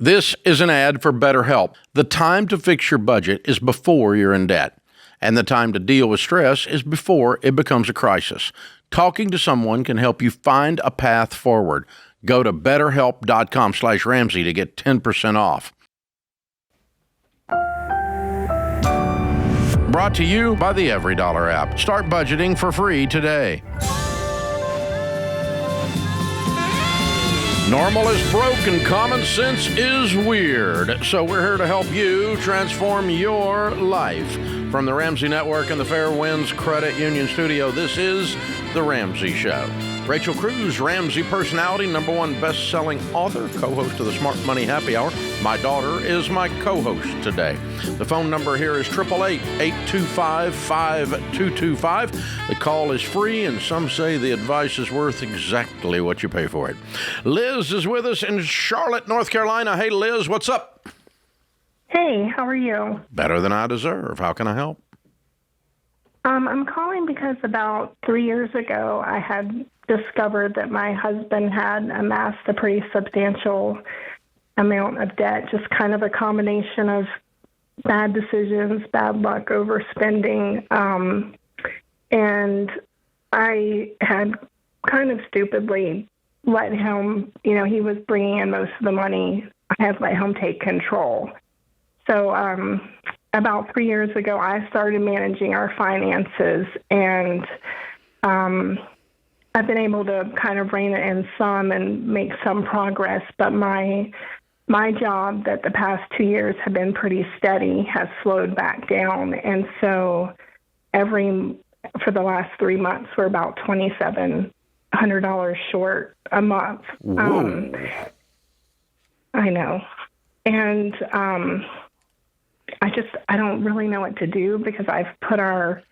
This is an ad for BetterHelp. The time to fix your budget is before you're in debt, and the time to deal with stress is before it becomes a crisis. Talking to someone can help you find a path forward. Go to betterhelp.com/Ramsey to get 10% off. Brought to you by the EveryDollar app. Start budgeting for free today. Normal is broke and common sense is weird. So we're here to help you transform your life. From the Ramsey Network and the Fair Winds Credit Union Studio, this is The Ramsey Show. Rachel Cruze, Ramsey personality, #1 best-selling author, co-host of the Smart Money Happy Hour. My daughter is my co-host today. The phone number here is 888-825-5225. The call is free, and some say the advice is worth exactly what you pay for it. Liz is with us in Charlotte, North Carolina. Hey, Liz, what's up? Hey, how are you? Better than I deserve. How can I help? I'm calling because about 3 years ago, I had discovered that my husband had amassed a pretty substantial amount of debt, just kind of a combination of bad decisions, bad luck, overspending. And I had kind of stupidly let him, he was bringing in most of the money. I had let him take control. So about 3 years ago, I started managing our finances, and I've been able to kind of rein it in some and make some progress. But my job that the past 2 years have been pretty steady has slowed back down. And so for the last 3 months, we're about $2,700 short a month. I know. And I don't really know what to do because I've put our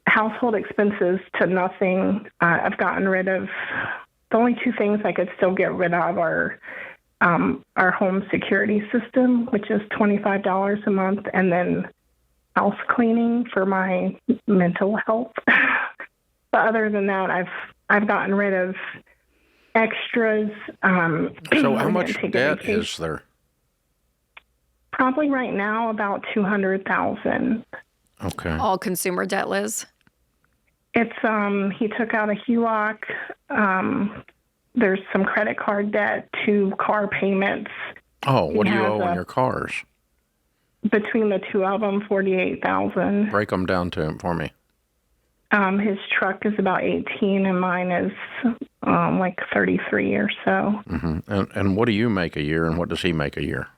household expenses to nothing. I've gotten rid of the only two things I could still get rid of are our home security system, which is $25 a month, and then house cleaning for my mental health. But other than that, I've gotten rid of extras. So how much debt is there? Probably right now about $200,000. Okay. All consumer debt, Liz? It's he took out a HELOC. There's some credit card debt, 2 car payments. Oh, what do you owe on your cars? Between the two of them, $48,000. Break them down to him for me. His truck is about 18, and mine is like 33 or so. Mm-hmm. And what do you make a year, and what does he make a year?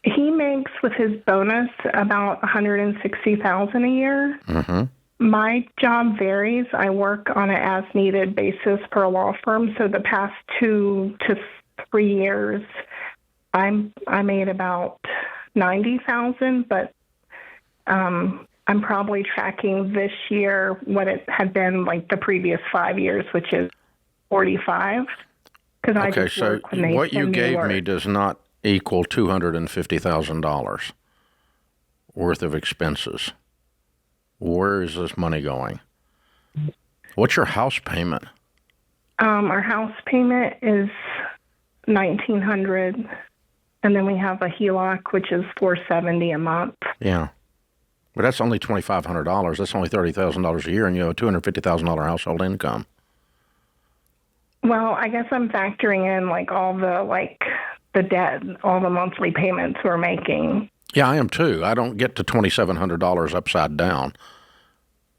He makes, with his bonus, about $160,000 a year. Mm-hmm. My job varies. I work on an as-needed basis for a law firm. So the past 2 to 3 years, I made about $90,000, but I'm probably tracking this year what it had been like the previous 5 years, which is 45. Okay, so what you gave me does not equal $250,000 worth of expenses. Where is this money going? What's your house payment? Our house payment is $1,900, and then we have a HELOC, which is $470 a month. Yeah, but that's only $2,500. That's only $30,000 a year, and you have a $250,000 household income. Well, I guess I'm factoring in all the debt, all the monthly payments we're making. Yeah, I am too. I don't get to $2,700 upside down.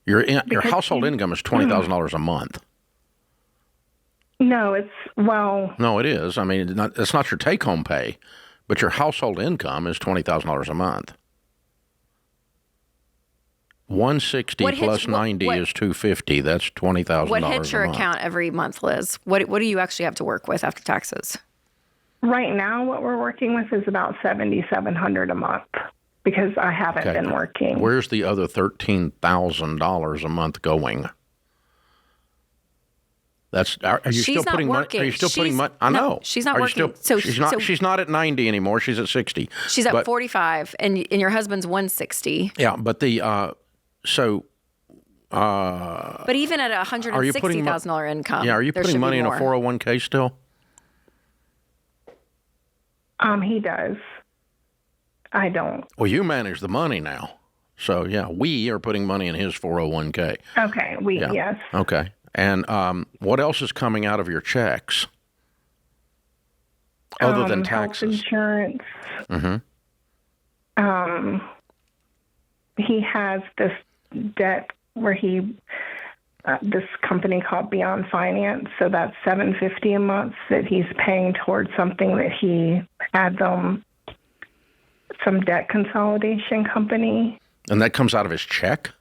Your household income is $20,000 a month. No, No, it is. I mean, it's not your take-home pay, but your household income is $20,000 a month. 160 plus 90 is 250. That's $20,000. What hits your account every month, Liz? What do you actually have to work with after taxes? Right now, what we're working with is about $7,700 a month because I haven't been working. Where's the other $13,000 a month going? Are you still putting money? Are you still putting money? I know. She's not working. She's not at 90 anymore. She's at 60. She's at 45, and your husband's 160. Yeah, but but even at $160,000 income, are you putting money in a 401k still? He does. I don't. Well, you manage the money now. So, yeah, we are putting money in his 401k. Okay, yes. Okay. And what else is coming out of your checks other than taxes? Health insurance. He has this debt where this company called Beyond Finance, so that's $750 a month that he's paying towards something that he had some debt consolidation company. And that comes out of his check?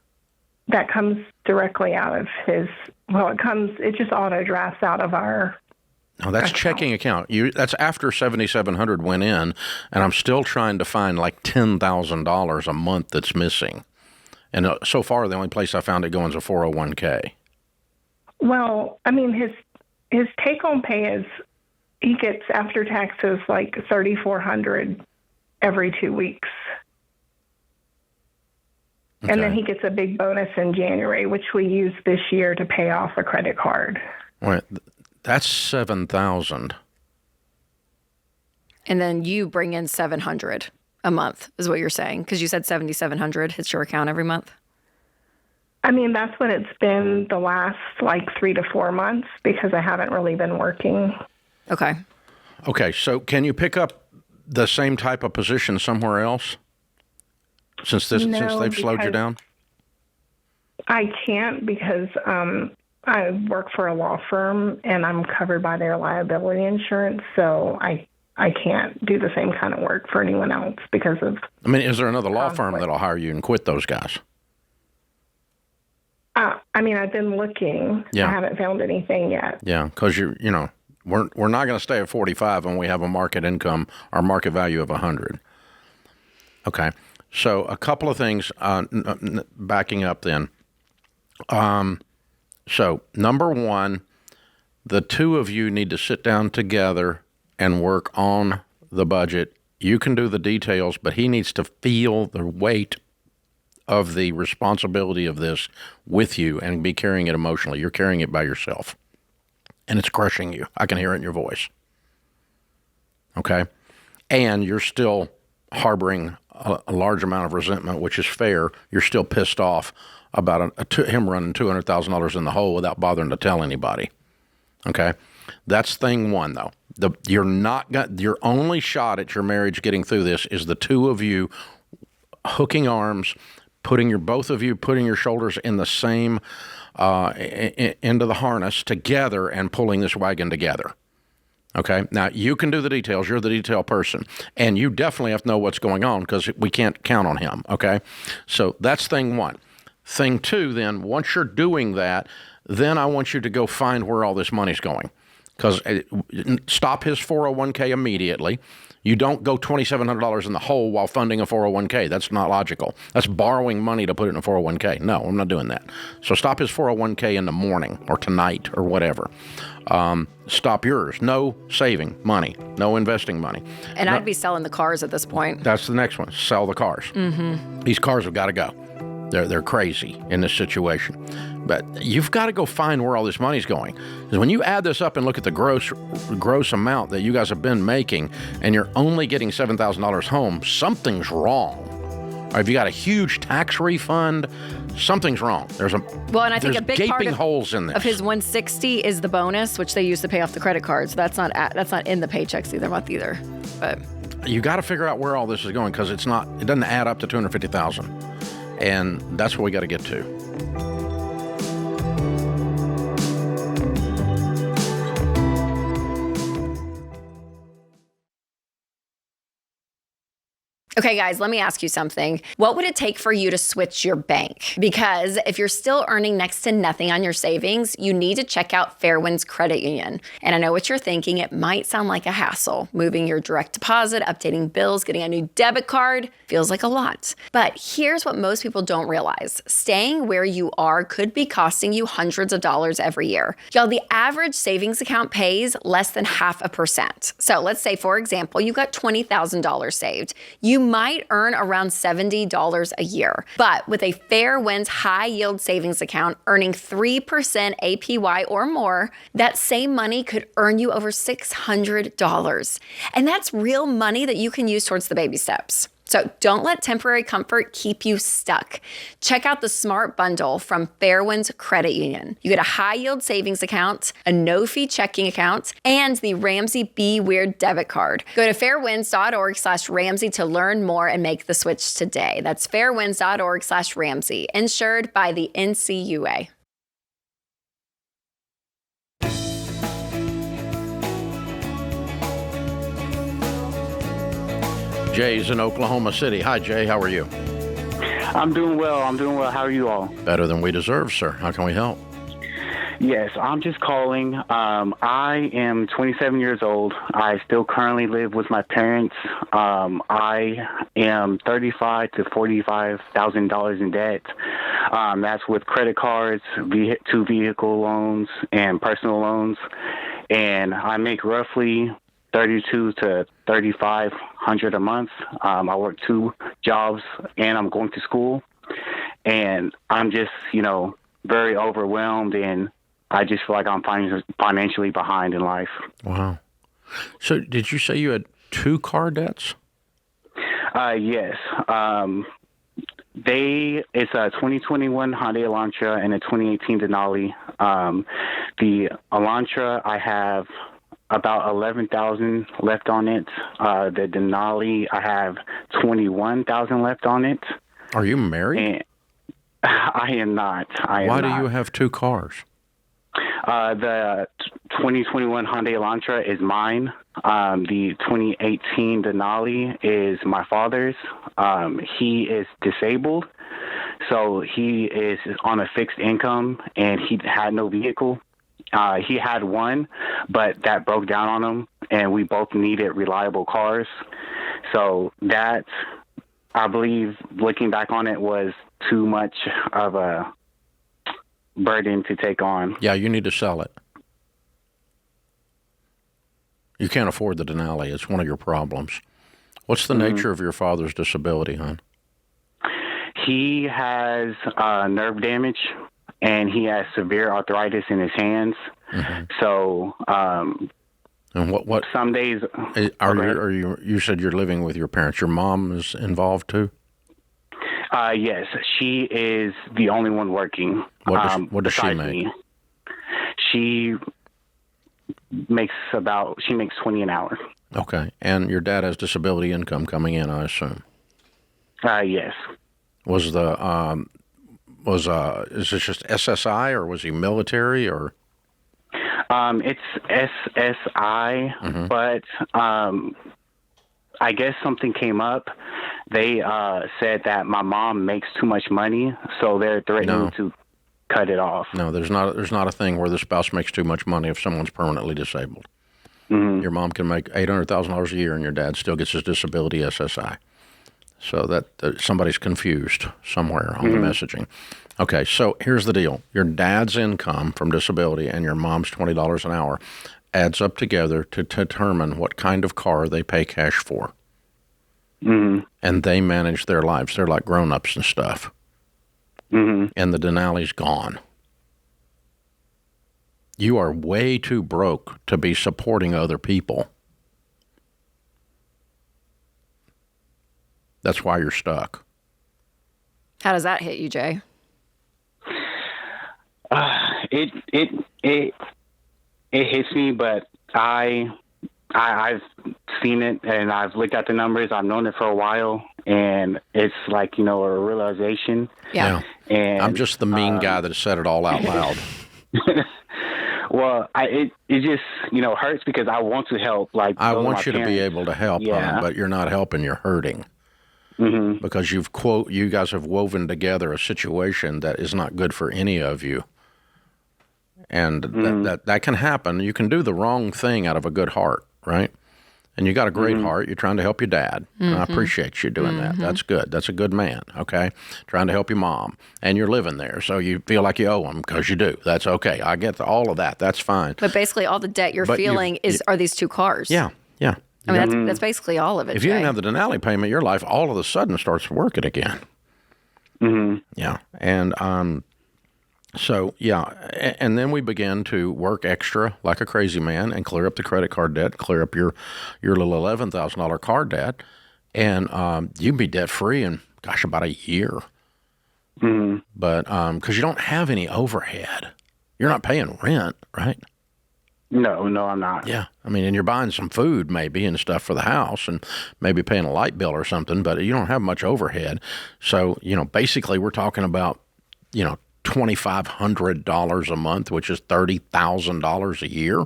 That comes directly out of his. Well, it just auto drafts out of our. No, that's checking account. That's after $7,700 went in, and I'm still trying to find like $10,000 a month that's missing. And so far, the only place I found it going is a 401k. Well, I mean, his take-home pay is he gets after taxes like $3,400 every 2 weeks. Okay. And then he gets a big bonus in January, which we use this year to pay off a credit card. Right. That's $7,000. And then you bring in $700 a month, is what you're saying, because you said $7,700 hits your account every month. I mean, that's what it's been the last like 3 to 4 months because I haven't really been working. Okay. Okay. So can you pick up the same type of position somewhere else? Since they've slowed you down? I can't because I work for a law firm and I'm covered by their liability insurance, so I can't do the same kind of work for anyone else because of. I mean, is there another law firm that'll hire you and quit those guys? I mean, I've been looking. Yeah. I haven't found anything yet. Yeah, because we're not going to stay at 45 when we have a market income or market value of 100. Okay. So a couple of things, backing up then. So number one, the two of you need to sit down together and work on the budget. You can do the details, but he needs to feel the weight of the responsibility of this with you and be carrying it emotionally. You're carrying it by yourself, and it's crushing you. I can hear it in your voice. Okay? And you're still harboring a large amount of resentment, which is fair. You're still pissed off about him running $200,000 in the hole without bothering to tell anybody. Okay? That's thing one, though. Your only shot at your marriage getting through this is the two of you hooking arms, both of you putting your shoulders in the same end of the harness together and pulling this wagon together. Okay? Now, you can do the details. You're the detail person. And you definitely have to know what's going on because we can't count on him. Okay? So that's thing one. Thing two, then, once you're doing that, then I want you to go find where all this money's going. Because stop his 401k immediately. You don't go $2,700 in the hole while funding a 401k. That's not logical. That's borrowing money to put it in a 401k. No, I'm not doing that. So stop his 401k in the morning or tonight or whatever. Stop yours. No saving money. No investing money. And I'd be selling the cars at this point. That's the next one. Sell the cars. Mm-hmm. These cars have got to go. They're crazy in this situation. But you've got to go find where all this money's going. Because when you add this up and look at the gross amount that you guys have been making, and you're only getting $7,000 home, something's wrong. Or if you got a huge tax refund, something's wrong. And I think a big part holes in this. Of his $160 is the bonus, which they use to pay off the credit cards. So that's not in the paychecks either month either. But you got to figure out where all this is going because it doesn't add up to $250,000. And that's what we got to get to. Okay, guys, let me ask you something. What would it take for you to switch your bank? Because if you're still earning next to nothing on your savings, you need to check out Fairwinds Credit Union. And I know what you're thinking. It might sound like a hassle. Moving your direct deposit, updating bills, getting a new debit card feels like a lot. But here's what most people don't realize. Staying where you are could be costing you hundreds of dollars every year. Y'all, the average savings account pays less than 0.5%. So let's say, for example, you got $20,000 saved. You might earn around $70 a year. But with a Fair Winds high yield savings account earning 3% APY or more, that same money could earn you over $600. And that's real money that you can use towards the baby steps. So don't let temporary comfort keep you stuck. Check out the Smart Bundle from Fairwinds Credit Union. You get a high-yield savings account, a no-fee checking account, and the Ramsey Be Weird debit card. Go to fairwinds.org/Ramsey to learn more and make the switch today. That's fairwinds.org/Ramsey, insured by the NCUA. Jay's in Oklahoma City. Hi, Jay. How are you? I'm doing well. How are you all? Better than we deserve, sir. How can we help? Yes, I'm just calling. I am 27 years old. I still currently live with my parents. I am $35,000 to $45,000 in debt. That's with credit cards, two vehicle loans, and personal loans. And I make roughly $3,200 to $3,500 a month. I work 2 jobs, and I'm going to school. And I'm just, very overwhelmed, and I just feel like I'm financially behind in life. Wow. So did you say you had 2 car debts? Yes. It's a 2021 Hyundai Elantra and a 2018 Denali. The Elantra, I have about $11,000 left on it. The Denali, I have $21,000 left on it. Are you married? And I am not. Why do you have 2 cars? The 2021 Hyundai Elantra is mine. The 2018 Denali is my father's. He is disabled, so he is on a fixed income, and he had no vehicle. He had one, but that broke down on him, and we both needed reliable cars. So that, I believe, looking back on it, was too much of a burden to take on. Yeah, you need to sell it. You can't afford the Denali. It's one of your problems. What's the nature of your father's disability, hon? He has nerve damage, and he has severe arthritis in his hands. Mm-hmm. So, and what? Some days you said you're living with your parents. Your mom is involved too? Yes, she is the only one working. What does she make? Me. She makes 20 an hour. Okay, and your dad has disability income coming in, I assume. Yes. Is it just SSI, or was he military, or? It's SSI, but I guess something came up. They said that my mom makes too much money, so they're threatening to cut it off. No, there's not a thing where the spouse makes too much money if someone's permanently disabled. Mm-hmm. Your mom can make $800,000 a year, and your dad still gets his disability SSI. So that somebody's confused somewhere on the messaging. Okay, so here's the deal. Your dad's income from disability and your mom's $20 an hour adds up together to determine what kind of car they pay cash for. Mm-hmm. And they manage their lives. They're like grown-ups and stuff. Mm-hmm. And the Denali's gone. You are way too broke to be supporting other people. That's why you're stuck. How does that hit you, Jay? It hits me, but I've seen it, and I've looked at the numbers. I've known it for a while, and it's like, a realization. Yeah. And I'm just the mean guy that said it all out loud. Well, it just, hurts because I want to help. Like, I want you to be able to help, but you're not helping, you're hurting. Mm-hmm. Because you guys have woven together a situation that is not good for any of you. And that can happen. You can do the wrong thing out of a good heart, right? And you got a great heart. You're trying to help your dad. And I appreciate you doing that. That's good. That's a good man, okay? Trying to help your mom. And you're living there, so you feel like you owe them because you do. That's okay. I get all of that. That's fine. But basically all the debt you're feeling are these 2 cars. Yeah. I mean, that's basically all of it. If you Jay. didn't have the Denali payment, your life all of a sudden starts working again. Mm-hmm. Yeah. And so, yeah. And then we begin to work extra like a crazy man and clear up the credit card debt, clear up your little $11,000 car debt. And you can be debt free in, gosh, about a year. Mm-hmm. But because you don't have any overhead, you're not paying rent, right? No, I'm not. Yeah. I mean, and you're buying some food maybe and stuff for the house and maybe paying a light bill or something, but you don't have much overhead. So, basically we're talking about, $2,500 a month, which is $30,000 a year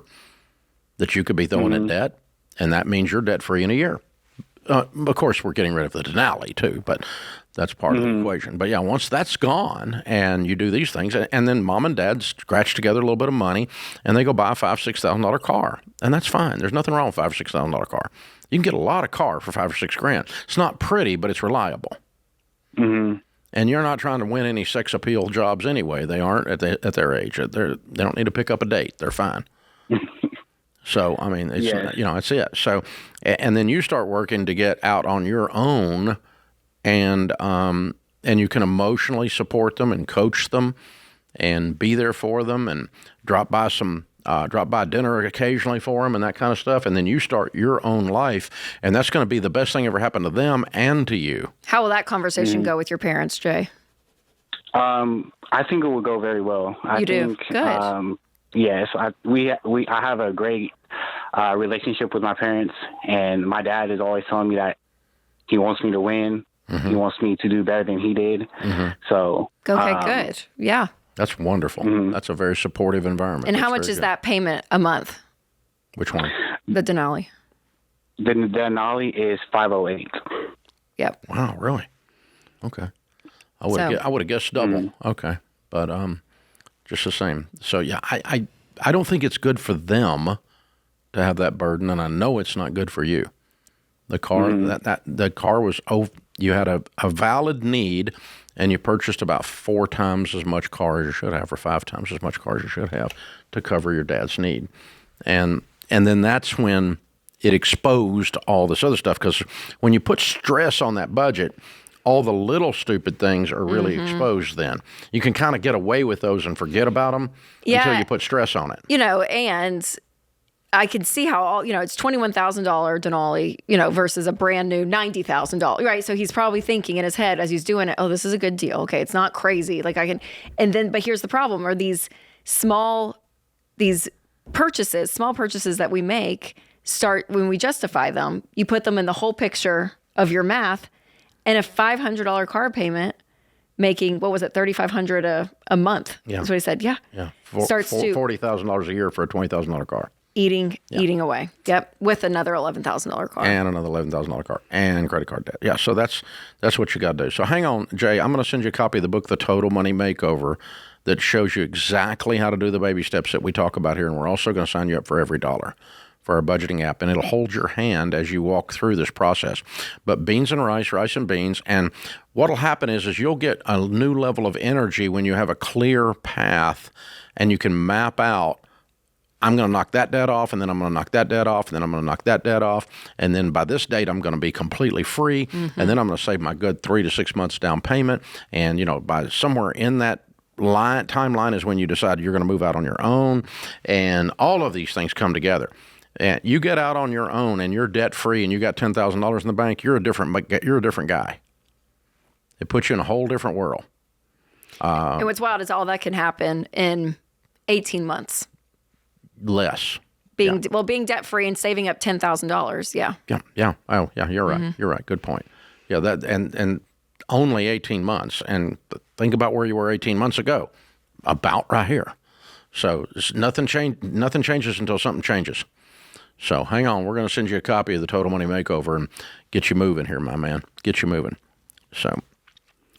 that you could be throwing at debt. And that means you're debt free in a year. Of course, we're getting rid of the Denali too, but that's part of the equation. But yeah, once that's gone and you do these things, and then mom and dad scratch together a little bit of money and they go buy a $5,000-$6,000 car. And that's fine. There's nothing wrong with a $5,000 or $6,000 car. You can get a lot of car for $5,000 or $6,000. It's not pretty, but it's reliable. Mm-hmm. And you're not trying to win any sex appeal jobs anyway. They aren't at their age. They don't need to pick up a date. They're fine. So, I mean, it's, it's it. So, and then you start working to get out on your own and you can emotionally support them and coach them and be there for them and drop by dinner occasionally for them and that kind of stuff. And then you start your own life, and that's going to be the best thing ever happened to them and to you. How will that conversation go with your parents, Jay? I think it will go very well. You do? Good. Yes, I have a great relationship with my parents, and my dad is always telling me that he wants me to win. Mm-hmm. He wants me to do better than he did. Mm-hmm. So okay, good. Yeah, that's wonderful. Mm-hmm. That's a very supportive environment. And that's how much is that payment a month? Which one? The Denali. The Denali is $508. Yep. Wow, really? Okay. I would have guessed double. Mm-hmm. Okay, but just the same. So yeah, I don't think it's good for them to have that burden, and I know it's not good for you. The car the car was you had a valid need, and you purchased about 4 times as much car as you should have, or 5 times as much car as you should have to cover your dad's need, and then that's when it exposed all this other stuff, because when you put stress on that budget, all the little stupid things are really exposed then. You can kind of get away with those and forget about them until you put stress on it. And I can see how it's $21,000 Denali, versus a brand new $90,000, right? So he's probably thinking in his head as he's doing it, oh, this is a good deal. Okay, it's not crazy. But here's the problem: are these small purchases that we make start when we justify them. You put them in the whole picture of your math. And a $500 car payment making, what was it, $3,500 a month? Yeah. That's what he said. Yeah. Yeah. $40,000 a year for a $20,000 car. Eating away. Yep. With another $11,000 car. And another $11,000 car and credit card debt. Yeah. So that's what you got to do. So hang on, Jay. I'm going to send you a copy of the book, The Total Money Makeover, that shows you exactly how to do the baby steps that we talk about here. And we're also going to sign you up for Every Dollar, for our budgeting app, and it'll hold your hand as you walk through this process. But beans and rice and beans, and what'll happen is you'll get a new level of energy when you have a clear path and you can map out, I'm going to knock that debt off, and then I'm going to knock that debt off, and then I'm going to knock that debt off, and then by this date I'm going to be completely free, and then I'm going to save my good 3 to 6 months down payment, and by somewhere in that timeline is when you decide you're going to move out on your own, and all of these things come together. And you get out on your own and you're debt free and you got $10,000 in the bank, you're a different guy. It puts you in a whole different world. And what's wild is all that can happen in 18 months. Less. Being debt free and saving up $10,000. Yeah. Yeah. Oh, yeah. You're right. You're right. Good point. Yeah. That and only 18 months. And think about where you were 18 months ago. About right here. So nothing changes until something changes. So hang on, we're going to send you a copy of the Total Money Makeover and get you moving here, my man. Get you moving. So,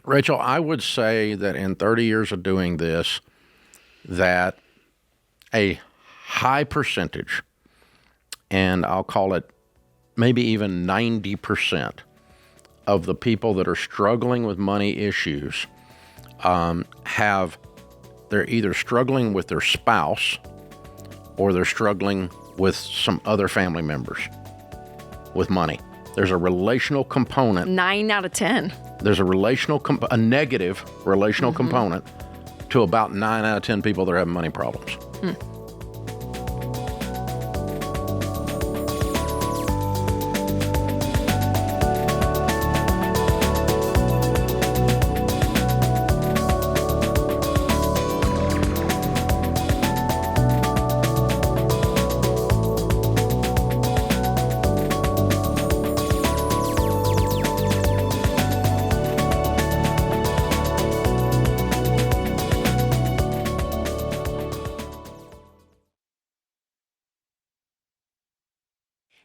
Rachel, I would say that in 30 years of doing this, that a high percentage, and I'll call it maybe even 90% of the people that are struggling with money issues they're either struggling with their spouse or they're struggling with some other family members. with money. There's a relational component. 9 out of 10. There's a negative relational component to about 9 out of 10 people that are having money problems.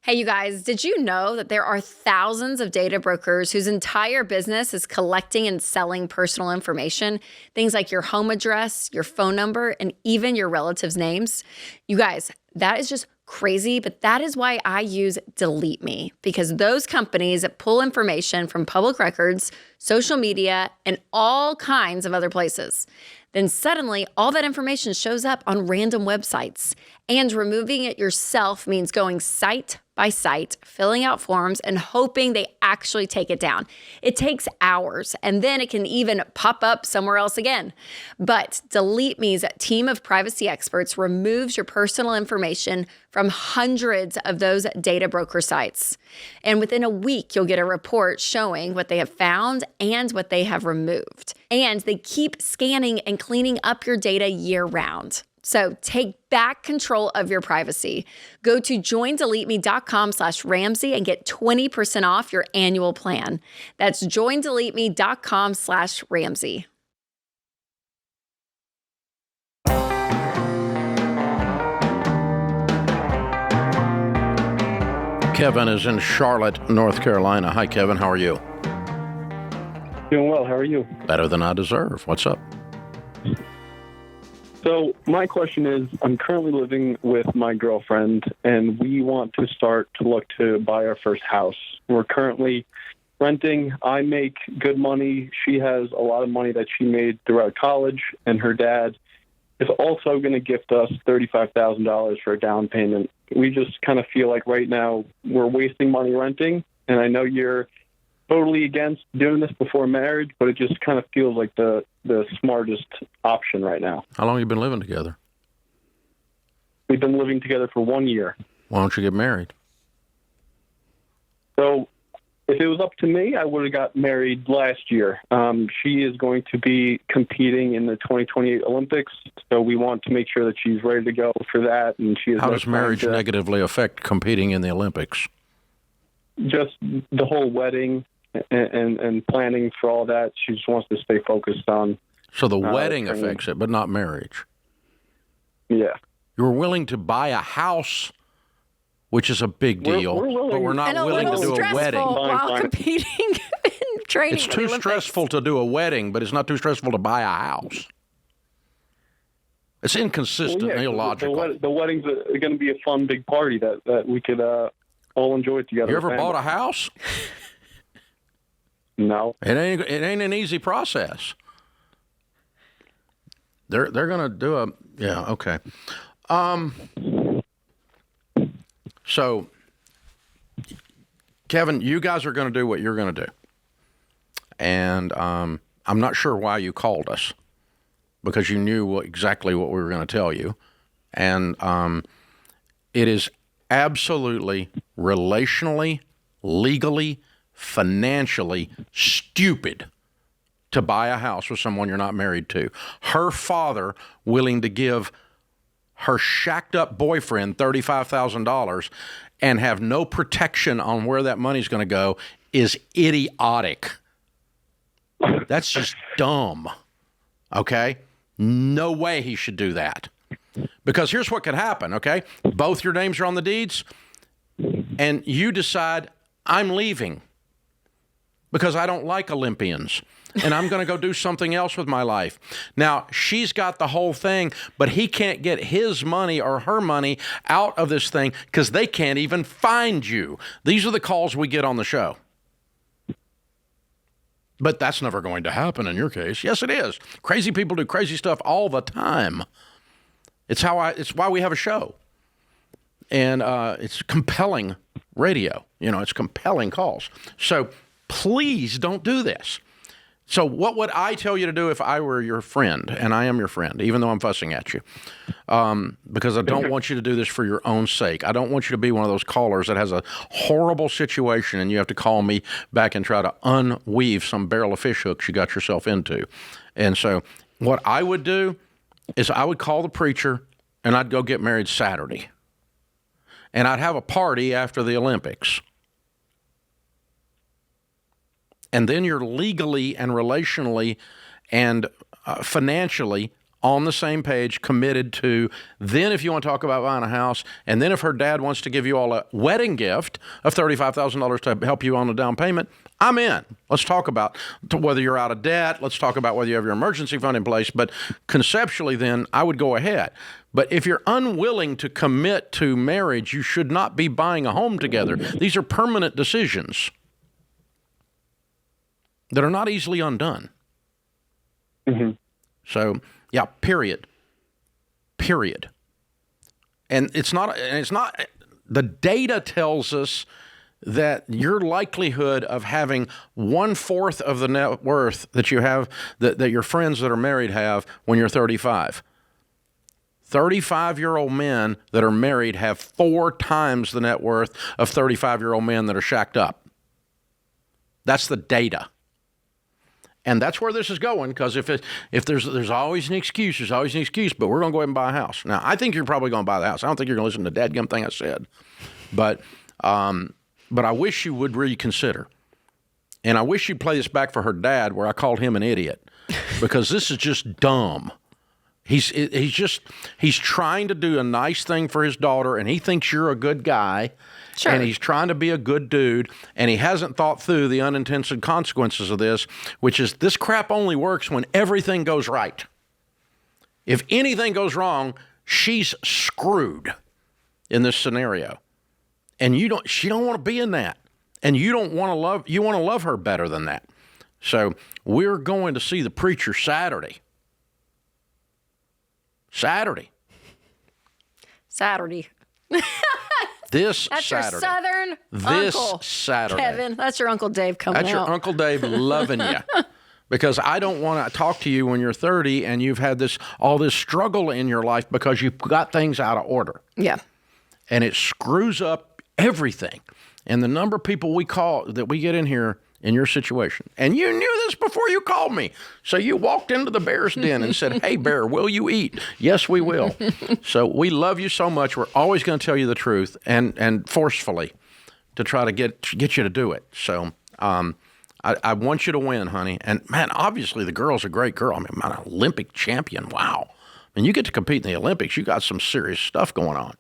Hey, you guys, did you know that there are thousands of data brokers whose entire business is collecting and selling personal information? Things like your home address, your phone number, and even your relatives' names. You guys, that is just crazy, but that is why I use Delete Me, because those companies pull information from public records, social media, and all kinds of other places. Then suddenly, all that information shows up on random websites. And removing it yourself means going site by site, filling out forms, and hoping they actually take it down. It takes hours, and then it can even pop up somewhere else again. But Delete Me's team of privacy experts removes your personal information from hundreds of those data broker sites. And within a week, you'll get a report showing what they have found and what they have removed. And they keep scanning and cleaning up your data year-round. So take back control of your privacy. Go to joindeleteme.com/Ramsey and get 20% off your annual plan. That's joindeleteme.com/Ramsey. Kevin is in Charlotte, North Carolina. Hi, Kevin. How are you? Doing well. How are you? Better than I deserve. What's up? So my question is, I'm currently living with my girlfriend, and we want to start to look to buy our first house. We're currently renting. I make good money. She has a lot of money that she made throughout college, and her dad is also going to gift us $35,000 for a down payment. We just kind of feel like right now we're wasting money renting, and I know you're totally against doing this before marriage, but it just kind of feels like the smartest option right now. How long have you been living together? We've been living together for 1 year. Why don't you get married? So if it was up to me, I would have got married last year. She is going to be competing in the 2028 Olympics, so we want to make sure that she's ready to go for that. And she has How does marriage negatively affect competing in the Olympics? Just the whole wedding and planning for all that. She just wants to stay focused on. So the wedding affects it, but not marriage. Yeah. You're willing to buy a house, which is a big deal, but we're not willing to do a wedding. While competing in training. It's too stressful to do a wedding, but it's not too stressful to buy a house. It's inconsistent and illogical. The wedding's going to be a fun, big party that we could all enjoy together. You ever bought a house? No. It ain't an easy process. They're going to do a okay. So, Kevin, you guys are going to do what you're going to do. And I'm not sure why you called us, because you knew exactly what we were going to tell you. And it is absolutely relationally, legally, financially stupid to buy a house with someone you're not married to. Her father willing to give her shacked up boyfriend $35,000 and have no protection on where that money's going to go is idiotic. That's just dumb. Okay? No way he should do that. Because here's what could happen, okay? Both your names are on the deeds, and you decide, I'm leaving because I don't like Olympians, and I'm going to go do something else with my life. Now, she's got the whole thing, but he can't get his money or her money out of this thing because they can't even find you. These are the calls we get on the show. But that's never going to happen in your case. Yes, it is. Crazy people do crazy stuff all the time. It's why we have a show. And it's compelling radio. It's compelling calls. So please don't do this. So what would I tell you to do if I were your friend? And I am your friend, even though I'm fussing at you. Because I don't want you to do this for your own sake. I don't want you to be one of those callers that has a horrible situation and you have to call me back and try to unweave some barrel of fish hooks you got yourself into. And so what I would do is I would call the preacher and I'd go get married Saturday. And I'd have a party after the Olympics. And then you're legally and relationally and financially on the same page, committed to, then if you want to talk about buying a house, and then if her dad wants to give you all a wedding gift of $35,000 to help you on the down payment, I'm in. Let's talk about whether you're out of debt. Let's talk about whether you have your emergency fund in place. But conceptually then, I would go ahead. But if you're unwilling to commit to marriage, you should not be buying a home together. These are permanent decisions that are not easily undone. Mm-hmm. So, yeah, period. And it's not, the data tells us that your likelihood of having 1/4 of the net worth that you have, that your friends that are married have when you're 35. 35-year-old men that are married have 4 times the net worth of 35-year-old men that are shacked up. That's the data. And that's where this is going, because if there's always an excuse, but we're going to go ahead and buy a house. Now, I think you're probably going to buy the house. I don't think you're going to listen to the dadgum thing I said. But I wish you would reconsider. And I wish you'd play this back for her dad where I called him an idiot, because this is just dumb. He's trying to do a nice thing for his daughter, and he thinks you're a good guy. Sure. And he's trying to be a good dude, and he hasn't thought through the unintended consequences of this, which is this crap only works when everything goes right. If anything goes wrong, she's screwed in this scenario. And she don't want to be in that. And you want to love her better than that. So we're going to see the preacher Saturday. That's Saturday. Your Southern this uncle, Saturday. Kevin. That's your Uncle Dave coming out. That's your Uncle Dave loving you. Because I don't want to talk to you when you're 30 and you've had all this struggle in your life because you've got things out of order. Yeah. And it screws up everything. And the number of people we get in here in your situation. And you knew this before you called me. So you walked into the Bear's Den and said, "Hey, Bear, will you eat?" Yes, we will. So we love you so much. We're always going to tell you the truth and forcefully to try to get you to do it. So I want you to win, honey. And, man, obviously the girl's a great girl. I mean, an Olympic champion. Wow. I mean, you get to compete in the Olympics. You got some serious stuff going on.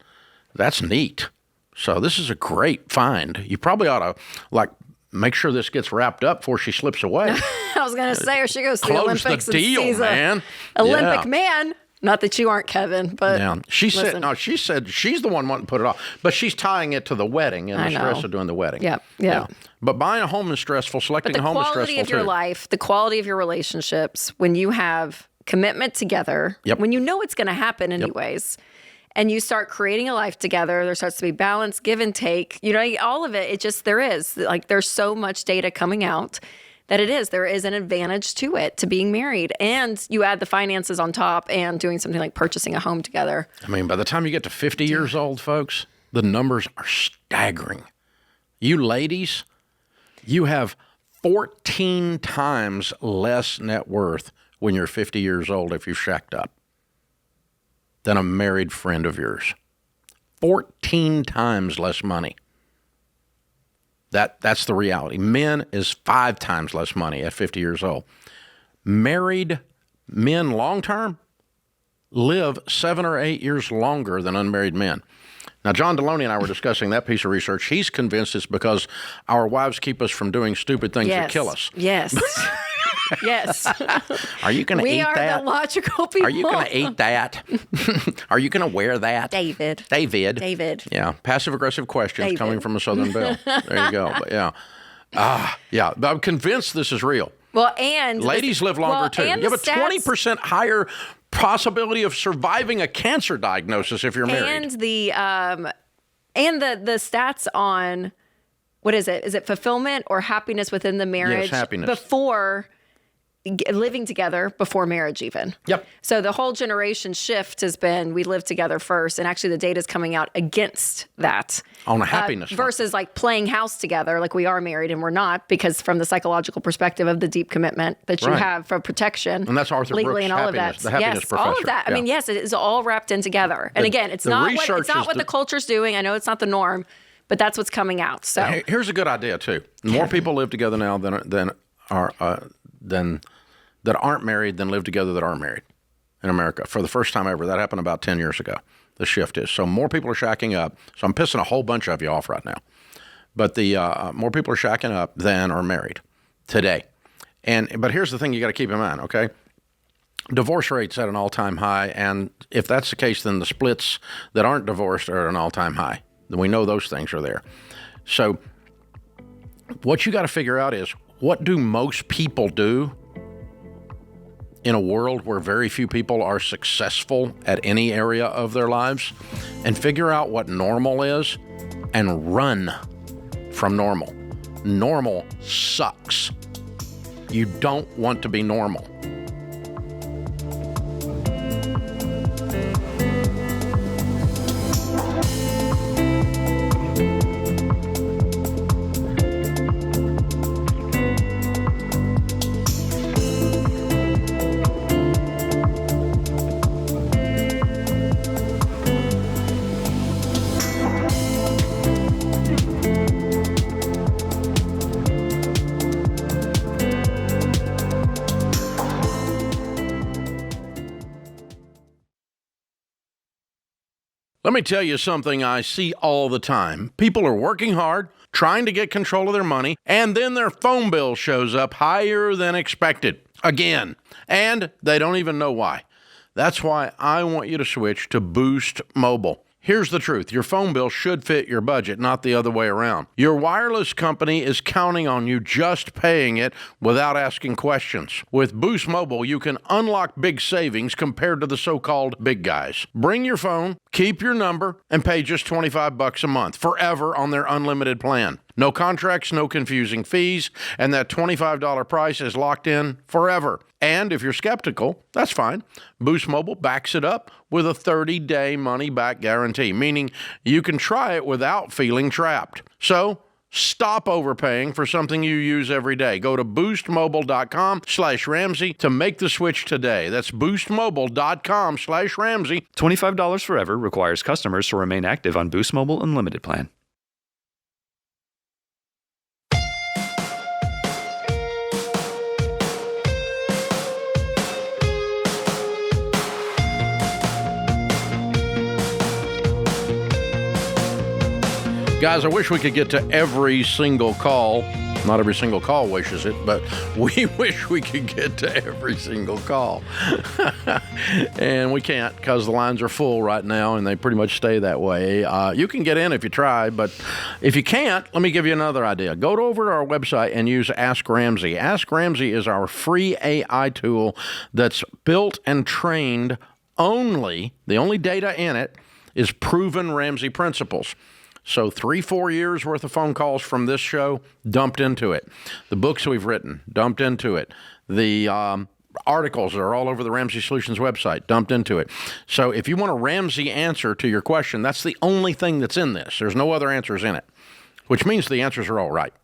That's neat. So this is a great find. You probably ought to, make sure this gets wrapped up before she slips away. I was going to say, or she goes to the Close Olympics the deal, and sees man. Olympic man. Not that you aren't, Kevin, but yeah. She said she's the one wanting to put it off, but she's tying it to the wedding and the stress of doing the wedding. Yeah. But buying a home is stressful. Selecting a home is stressful too. The quality of your life, the quality of your relationships, when you have commitment together, when you know it's going to happen anyways. And you start creating a life together, there starts to be balance, give and take. All of it, there's so much data coming out that there is an advantage to it, to being married. And you add the finances on top and doing something like purchasing a home together. I mean, by the time you get to 50 years old, folks, the numbers are staggering. You ladies, you have 14 times less net worth when you're 50 years old if you've shacked up than a married friend of yours. 14 times less money. That's the reality. Men is 5 times less money at 50 years old. Married men long-term live 7 or 8 years longer than unmarried men. Now, John Deloney and I were discussing that piece of research. He's convinced it's because our wives keep us from doing stupid things that kill us. Yes. Yes. Are you going to eat that? We are the logical people. Are you going to eat that? Are you going to wear that? David. Yeah. Passive-aggressive questions coming from a Southern belle. There you go. But yeah. But I'm convinced this is real. Well, and ladies live longer too. You have a 20% higher possibility of surviving a cancer diagnosis if you're married. And And the stats on, what is it? Is it fulfillment or happiness within the marriage? Yes, happiness. Before living together, before marriage even. Yep. So the whole generation shift has been, we live together first. And actually the data is coming out against that. On a happiness front. Versus like playing house together, like we are married and we're not, because from the psychological perspective of the deep commitment that you Right. have for protection. And that's Arthur legally Brooks' and all happiness, of the that. happiness yes, all professor. of that. I Yeah. mean, yes, it is all wrapped in together. And again, it's the not research is what the culture's doing. I know it's not the norm, but that's what's coming out. So Here's a good idea too. More people live together now than that aren't married than live together that are married in America. For the first time ever, that happened about 10 years ago. The shift is so more people are shacking up. So I'm pissing a whole bunch of you off right now, but the more people are shacking up than are married today. But here's the thing you got to keep in mind. Okay. Divorce rates at an all-time high, and if that's the case, then the splits that aren't divorced are at an all-time high. We know those things are there. So what you got to figure out is, what do most people do in a world where very few people are successful at any area of their lives? And figure out what normal is and run from normal. Normal sucks. You don't want to be normal. Let me tell you something I see all the time. People are working hard, trying to get control of their money, and then their phone bill shows up higher than expected. Again. And they don't even know why. That's why I want you to switch to Boost Mobile. Here's the truth. Your phone bill should fit your budget, not the other way around. Your wireless company is counting on you just paying it without asking questions. With Boost Mobile, you can unlock big savings compared to the so-called big guys. Bring your phone, keep your number, and pay just $25 a month forever on their unlimited plan. No contracts, no confusing fees, and that $25 price is locked in forever. And if you're skeptical, that's fine. Boost Mobile backs it up with a 30-day money-back guarantee, meaning you can try it without feeling trapped. So stop overpaying for something you use every day. Go to boostmobile.com/Ramsey to make the switch today. That's boostmobile.com/Ramsey. $25 forever requires customers to remain active on Boost Mobile Unlimited plan. Guys, I wish we could get to every single call. Not every single call wishes it, but we wish we could get to every single call. And we can't because the lines are full right now, and they pretty much stay that way. You can get in if you try, but if you can't, let me give you another idea. Go over to our website and use Ask Ramsey. Ask Ramsey is our free AI tool that's built and trained only, the only data in it is proven Ramsey principles. So 3-4 years worth of phone calls from this show dumped into it. The books we've written dumped into it. The articles that are all over the Ramsey Solutions website dumped into it. So if you want a Ramsey answer to your question, that's the only thing that's in this. There's no other answers in it, which means the answers are all right.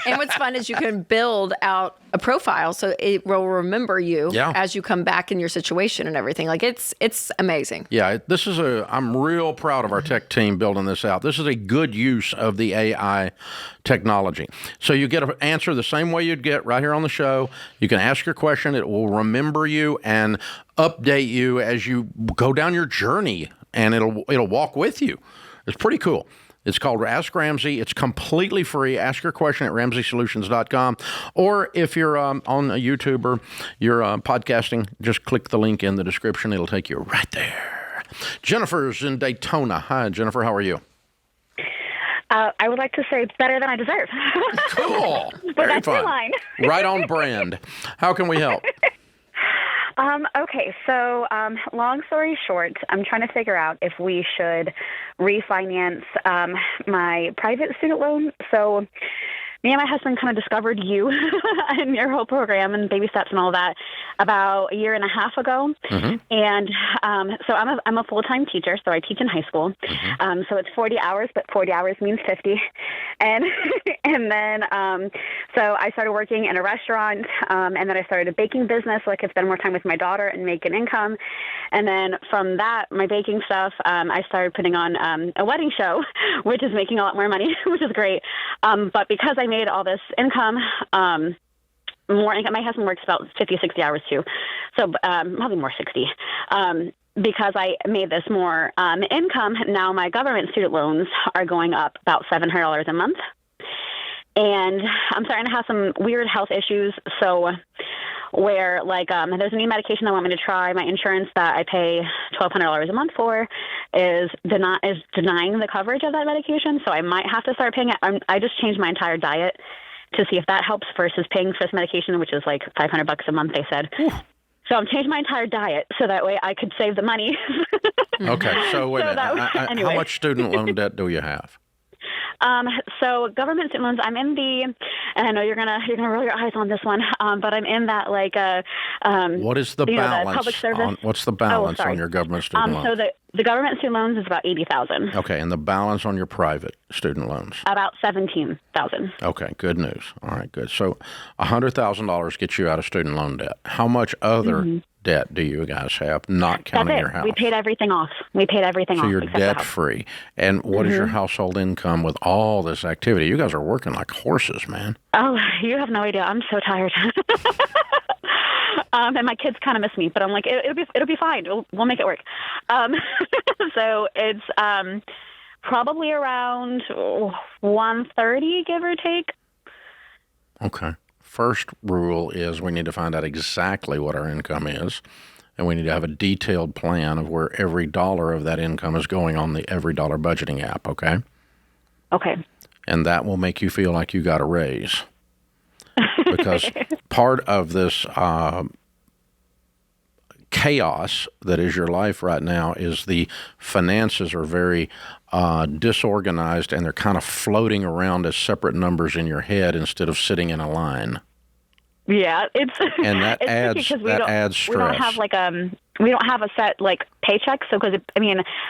And what's fun is you can build out a profile so it will remember you as you come back in your situation and everything. Like it's amazing. Yeah, I'm real proud of our tech team building this out. This is a good use of the AI technology. So you get an answer the same way you'd get right here on the show. You can ask your question. It will remember you and update you as you go down your journey, and it'll walk with you. It's pretty cool. It's called Ask Ramsey. It's completely free. Ask your question at RamseySolutions.com. Or if you're on YouTube or you're podcasting, just click the link in the description. It'll take you right there. Jennifer's in Daytona. Hi, Jennifer. How are you? I would like to say better than I deserve. Cool. But Very that's fun. your line. Right on brand. How can we help? Okay, so long story short, I'm trying to figure out if we should refinance my private student loan. So me and my husband kind of discovered you and your whole program and baby steps and all that about a year and a half ago. And so I'm a full-time teacher, so I teach in high school. So it's 40 hours, but 40 hours means 50. And and then so I started working in a restaurant, and then I started a baking business so I could spend more time with my daughter and make an income. And then from that, my baking stuff, I started putting on a wedding show, which is making a lot more money, which is great. But because I made all this income, more income, my husband works about 50, 60 hours too. So probably more 60. Because I made this more income, now my government student loans are going up about $700 a month. And I'm starting to have some weird health issues. So where there's a new medication they want me to try. My insurance that I pay $1,200 a month for is denying the coverage of that medication. So I might have to start paying it. I just changed my entire diet to see if that helps versus paying for this medication, which is like $500 a month, they said. So I'm changing my entire diet so that way I could save the money. Okay, so wait a minute. Anyway. How much student loan debt do you have? So government student loans, I'm in and I know you're gonna roll your eyes on this one, but I'm in that what is the balance? The public service. What's the balance on your government student loan? So the government student loans is about $80,000. Okay, and the balance on your private student loans? About $17,000. Okay, good news. All right, good. So $100,000 gets you out of student loan debt. How much other debt do you guys have, not counting your house? We paid everything off. So you're debt-free. And what is your household income with all this activity? You guys are working like horses, man. Oh, you have no idea. I'm so tired. And my kids kind of miss me, but I'm like, it'll be fine. We'll make it work. So it's probably around 130, give or take. Okay. First rule is we need to find out exactly what our income is, and we need to have a detailed plan of where every dollar of that income is going on the Every Dollar Budgeting app, okay? Okay. And that will make you feel like you got a raise. Because part of this chaos that is your life right now is the finances are very disorganized, and they're kind of floating around as separate numbers in your head instead of sitting in a line. Yeah, it's that adds stress. We don't have a set paycheck. So because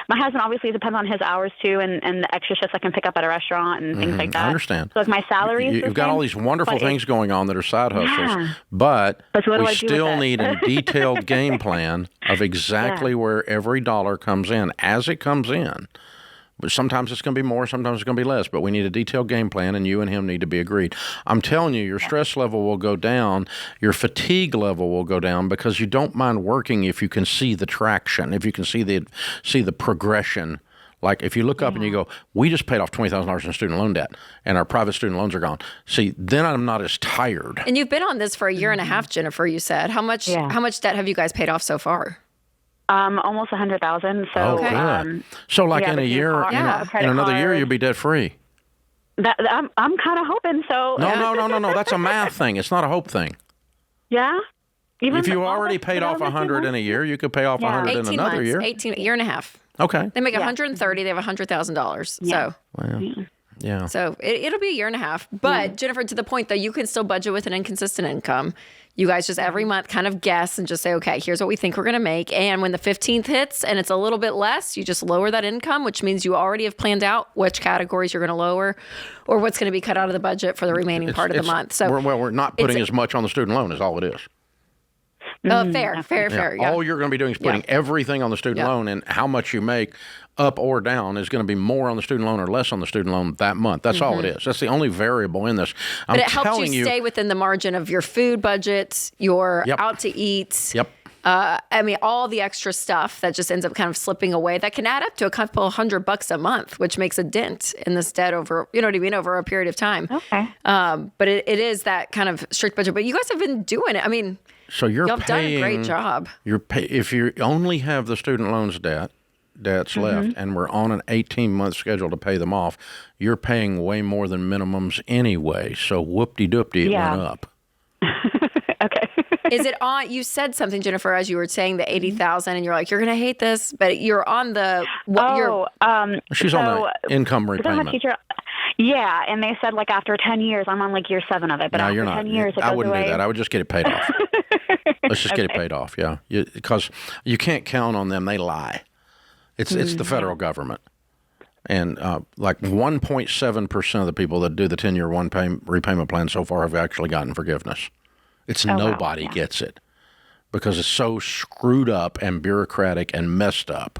my husband obviously depends on his hours too, and the extra shifts I can pick up at a restaurant and things like that. I understand. So my salary is you've got all these wonderful things going on that are side hustles, but we still need a detailed game plan of exactly where every dollar comes in as it comes in. Sometimes it's going to be more, sometimes it's going to be less, but we need a detailed game plan, and you and him need to be agreed. I'm telling you, your stress level will go down, your fatigue level will go down, because you don't mind working if you can see the traction, if you can see the progression. Like if you look up and you go, we just paid off $20,000 in student loan debt, and our private student loans are gone. See, then I'm not as tired. And you've been on this for a year and a half, Jennifer, you said. How much debt have you guys paid off so far? Almost $100,000. So, good. So in a year, in another year, you'll be debt free. I'm kind of hoping so. No. That's a math thing. It's not a hope thing. Yeah. If you already paid off 100 in a year, you could pay off 100 in another year. 18, a year and a half. Okay. They make 130. They have $100,000. Yeah. So. Yeah. So it'll be a year and a half. But Jennifer, to the point though, you can still budget with an inconsistent income. You guys just every month kind of guess and just say, okay, here's what we think we're going to make. And when the 15th hits and it's a little bit less, you just lower that income, which means you already have planned out which categories you're going to lower or what's going to be cut out of the budget for the remaining part of the month. So we're not putting as much on the student loan is all it is. Fair. Yeah. All you're going to be doing is putting everything on the student loan, and how much you make up or down is going to be more on the student loan or less on the student loan that month. That's all it is. That's the only variable in this. But it helps you stay within the margin of your food budget, your out to eat. Yep. All the extra stuff that just ends up kind of slipping away that can add up to a couple $100 a month, which makes a dent in this debt over a period of time. Okay. But it is that kind of strict budget. But you guys have been doing it. So you've done a great job. If you only have the student loans debts left, and we're on an 18-month schedule to pay them off, you're paying way more than minimums anyway. So whoop-de-doop-de, it went up. Okay. Is it on? You said something, Jennifer, as you were saying the 80,000, and you're like, you're going to hate this, but you're on the. She's on the income repayment. I'm a teacher. Yeah, and they said like after 10 years, I'm on like year 7 of it. But no, after you're not. 10 years, it I goes wouldn't away. do that. I would just get it paid off. Let's just get it paid off. Yeah, because you can't count on them. They lie. It's the federal government. And like 1.7% of the people that do the 10-year repayment plan so far have actually gotten forgiveness. It's nobody gets it because it's so screwed up and bureaucratic and messed up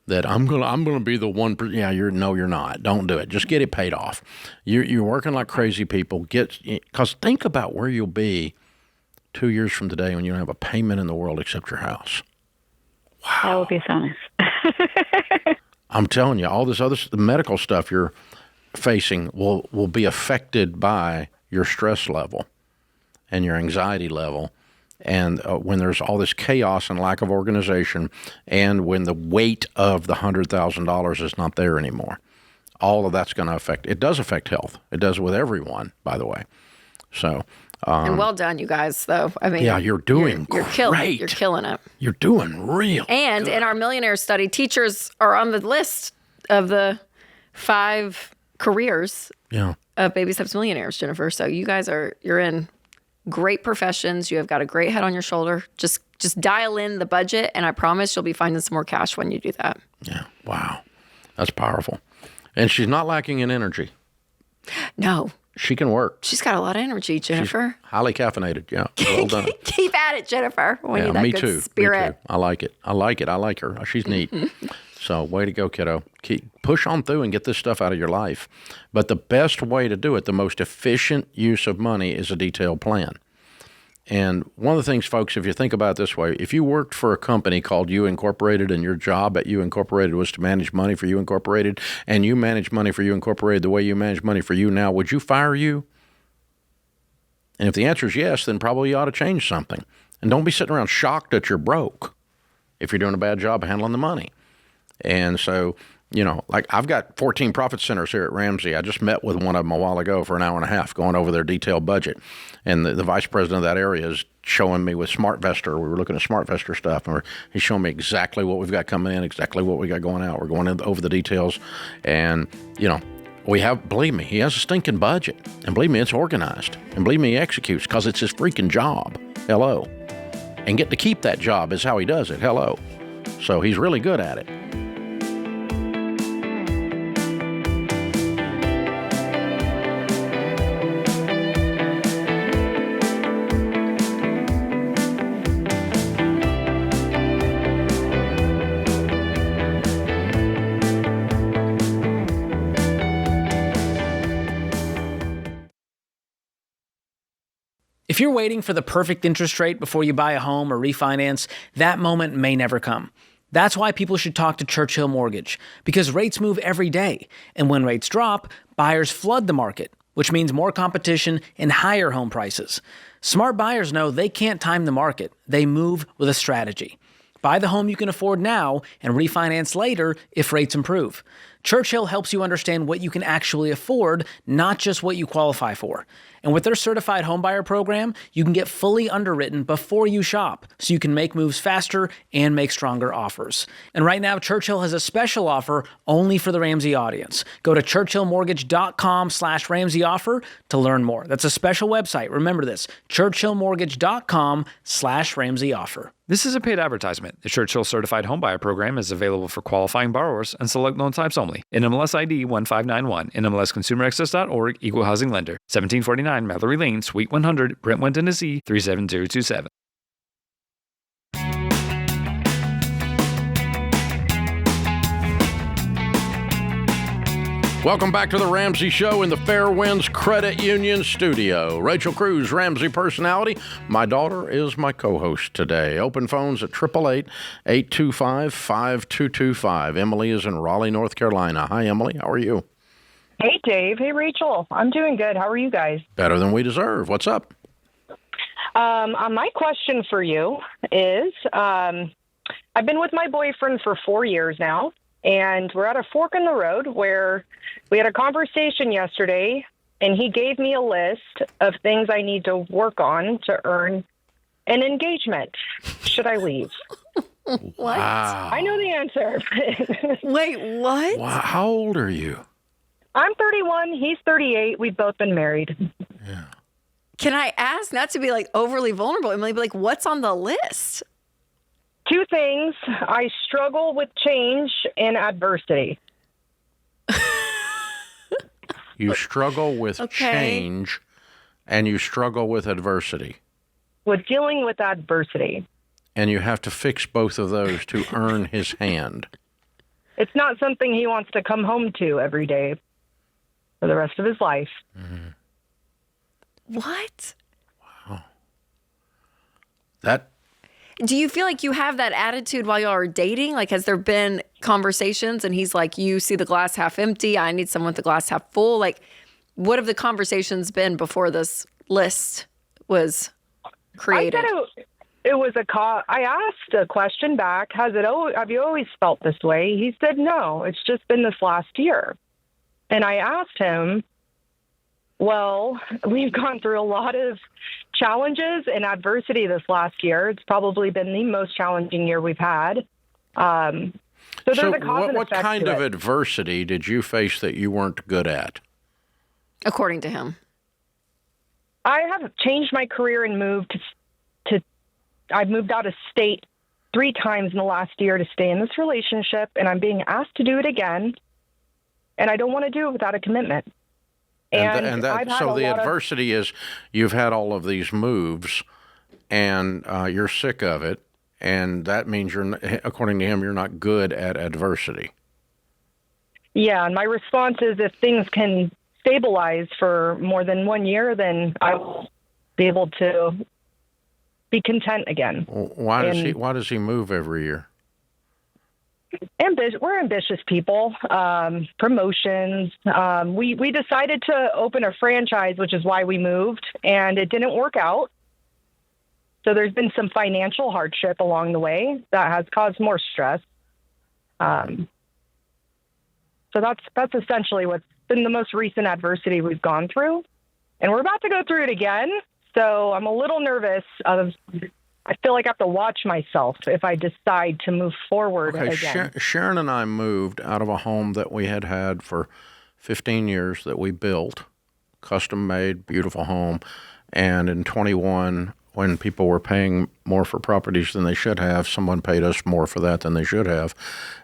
that I'm gonna be the one. Yeah, you're not. Don't do it. Just get it paid off. You're working like crazy people. Because think about where you'll be 2 years from today when you don't have a payment in the world except your house. Wow, that would be so nice. I'm telling you, all this other medical stuff you're facing will be affected by your stress level and your anxiety level. And when there's all this chaos and lack of organization, and when the weight of the $100,000 is not there anymore, all of that's going to affect. It does affect health. It does with everyone, by the way. So. And well done, you guys, though. I mean, yeah, you're doing you're great. You're killing it. You're doing real And good. In our millionaire study, teachers are on the list of the 5 careers of Baby Steps Millionaires, Jennifer. So you guys you're in great professions. You have got a great head on your shoulder. Just dial in the budget, and I promise you'll be finding some more cash when you do that. Yeah. Wow. That's powerful. And she's not lacking in energy. No. She can work. She's got a lot of energy, Jennifer. She's highly caffeinated. Yeah. Well done. Keep at it, Jennifer. We need that me good too. spirit. Me too. I like it. I like her. She's neat. So way to go, kiddo. Push on through and get this stuff out of your life. But the best way to do it, the most efficient use of money, is a detailed plan. And one of the things, folks, if you think about it this way, if you worked for a company called You Incorporated and your job at You Incorporated was to manage money for You Incorporated, and you manage money for You Incorporated the way you manage money for you now, would you fire you? And if the answer is yes, then probably you ought to change something. And don't be sitting around shocked that you're broke if you're doing a bad job handling the money. And so, like I've got 14 profit centers here at Ramsey. I just met with one of them a while ago for an hour and a half going over their detailed budget. And the vice president of that area is showing me with SmartVestor. We were looking at SmartVestor stuff, and he's showing me exactly what we've got coming in, exactly what we got going out. We're going over the details. And, believe me, he has a stinking budget. And believe me, it's organized. And believe me, he executes because it's his freaking job. Hello. And get to keep that job is how he does it. Hello. So he's really good at it. If you're waiting for the perfect interest rate before you buy a home or refinance, that moment may never come. That's why people should talk to Churchill Mortgage, because rates move every day. And when rates drop, buyers flood the market, which means more competition and higher home prices. Smart buyers know they can't time the market. They move with a strategy. Buy the home you can afford now and refinance later if rates improve. Churchill helps you understand what you can actually afford, not just what you qualify for. And with their certified homebuyer program, you can get fully underwritten before you shop, so you can make moves faster and make stronger offers. And right now, Churchill has a special offer only for the Ramsey audience. Go to churchillmortgage.com/Ramsey offer to learn more. That's a special website. Remember this, churchillmortgage.com/Ramsey offer. This is a paid advertisement. The Churchill Certified Homebuyer Program is available for qualifying borrowers and select loan types only. NMLS ID 1591, NMLSConsumerAccess.org, Equal Housing Lender, 1749 Mallory Lane, Suite 100, Brentwood, Tennessee, 37027. Welcome back to the Ramsey Show in the Fairwinds Credit Union studio. Rachel Cruze, Ramsey personality. My daughter is my co-host today. Open phones at 888-825-5225. Emily is in Raleigh, North Carolina. Hi, Emily. How are you? Hey, Dave. Hey, Rachel. I'm doing good. How are you guys? Better than we deserve. What's up? My question for you is, I've been with my boyfriend for 4 years now. And we're at a fork in the road where we had a conversation yesterday, and he gave me a list of things I need to work on to earn an engagement. Should I leave? What? Wow. I know the answer. Wait, what? Wow. How old are you? I'm 31. He's 38. We've both been married. Yeah. Can I ask, not to be like overly vulnerable, Emily, but like what's on the list? Two things. I struggle with change and adversity. You struggle with Okay. change and you struggle with adversity. With dealing with adversity. And you have to fix both of those to earn his hand. It's not something he wants to come home to every day for the rest of his life. What? That Do you feel like you have that attitude while y'all are dating? Like, has there been conversations and he's like, you see the glass half empty, I need someone with the glass half full? Like, what have the conversations been before this list was created? I said it was I asked a question back. Have you always felt this way? He said, no, it's just been this last year. And I asked him, well, we've gone through a lot of challenges and adversity this last year. It's probably been the most challenging year we've had. So there's a cause and what effect kind to of it. adversity did you face that you weren't good at? According to him. I have changed my career and moved I've moved out of state 3 times in the last year to stay in this relationship, and I'm being asked to do it again, and I don't want to do it without a commitment. And I've had so a the lot adversity is you've had all of these moves, and you're sick of it, and that means according to him, you're not good at adversity. Yeah, and my response is if things can stabilize for more than 1 year, then I will be able to be content again. Why does he move every year? We're ambitious people. Promotions. We decided to open a franchise, which is why we moved, and it didn't work out. So there's been some financial hardship along the way that has caused more stress. So that's essentially what's been the most recent adversity we've gone through, and we're about to go through it again. So I'm a little nervous. I feel like I have to watch myself if I decide to move forward again. Sharon and I moved out of a home that we had had for 15 years that we built, custom-made, beautiful home. And in 21, when people were paying more for properties than they should have, someone paid us more for that than they should have.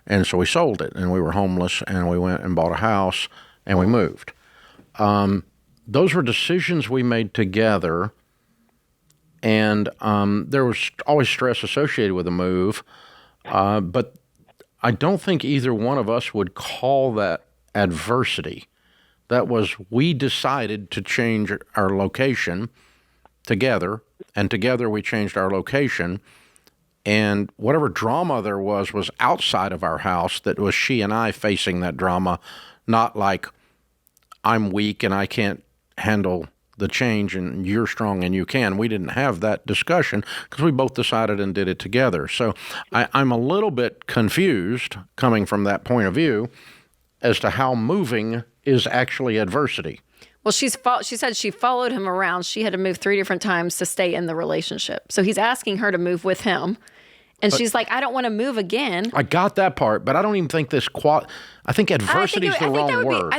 And so we sold it, and we were homeless, and we went and bought a house, and we moved. Those were decisions we made together, and there was always stress associated with a move, but I don't think either one of us would call that adversity. That was, we decided to change our location together, and together we changed our location, and whatever drama there was outside of our house. That was she and I facing that drama, not like I'm weak and I can't handle the change and you're strong and you can. We didn't have that discussion because we both decided and did it together. So I'm a little bit confused coming from that point of view as to how moving is actually adversity. Well, she said she followed him around. She had to move 3 different times to stay in the relationship. So he's asking her to move with him. And she's like, I don't want to move again. I got that part, but I don't even think I think adversity is the wrong word.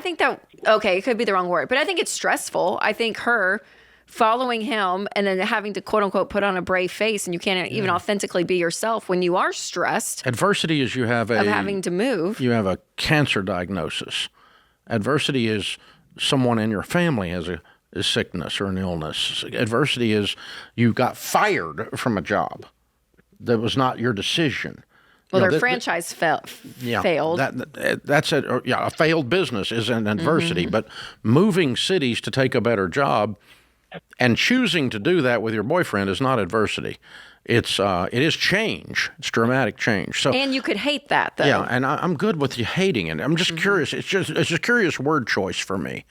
Okay, it could be the wrong word, but I think it's stressful. I think her following him and then having to quote unquote put on a brave face, and you can't even authentically be yourself when you are stressed. Adversity is of having to move. You have a cancer diagnosis. Adversity is someone in your family has a sickness or an illness. Adversity is you got fired from a job. That was not your decision. Well, their franchise failed. That's a failed business is an adversity. Mm-hmm. But moving cities to take a better job and choosing to do that with your boyfriend is not adversity. It is change. It's dramatic change. So, and you could hate that, though. Yeah, and I'm good with you hating it. I'm just curious. It's just a curious word choice for me.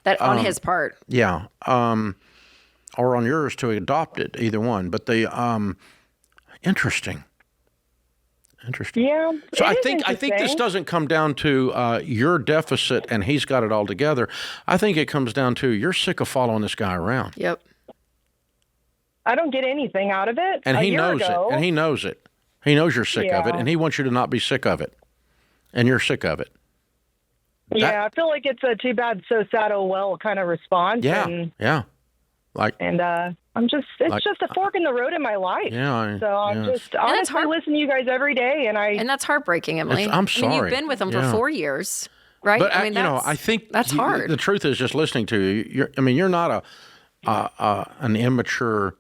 That on his part. Yeah, or on yours to adopt it. Either one. But interesting. Yeah. So I think this doesn't come down to your deficit and he's got it all together. I think it comes down to you're sick of following this guy around. Yep. I don't get anything out of it. And he knows it. And he knows it. He knows you're sick of it, and he wants you to not be sick of it. And you're sick of it. I feel like it's a too bad, so sad, oh well kind of response. Yeah, and, I'm just, it's just a fork in the road in my life. So I'm just honestly listening to you guys every day, and that's heartbreaking, Emily. I'm sorry. I mean, you've been with him for 4 years, right? But I mean, I think that's hard. The truth is, just listening to you, you're not an immature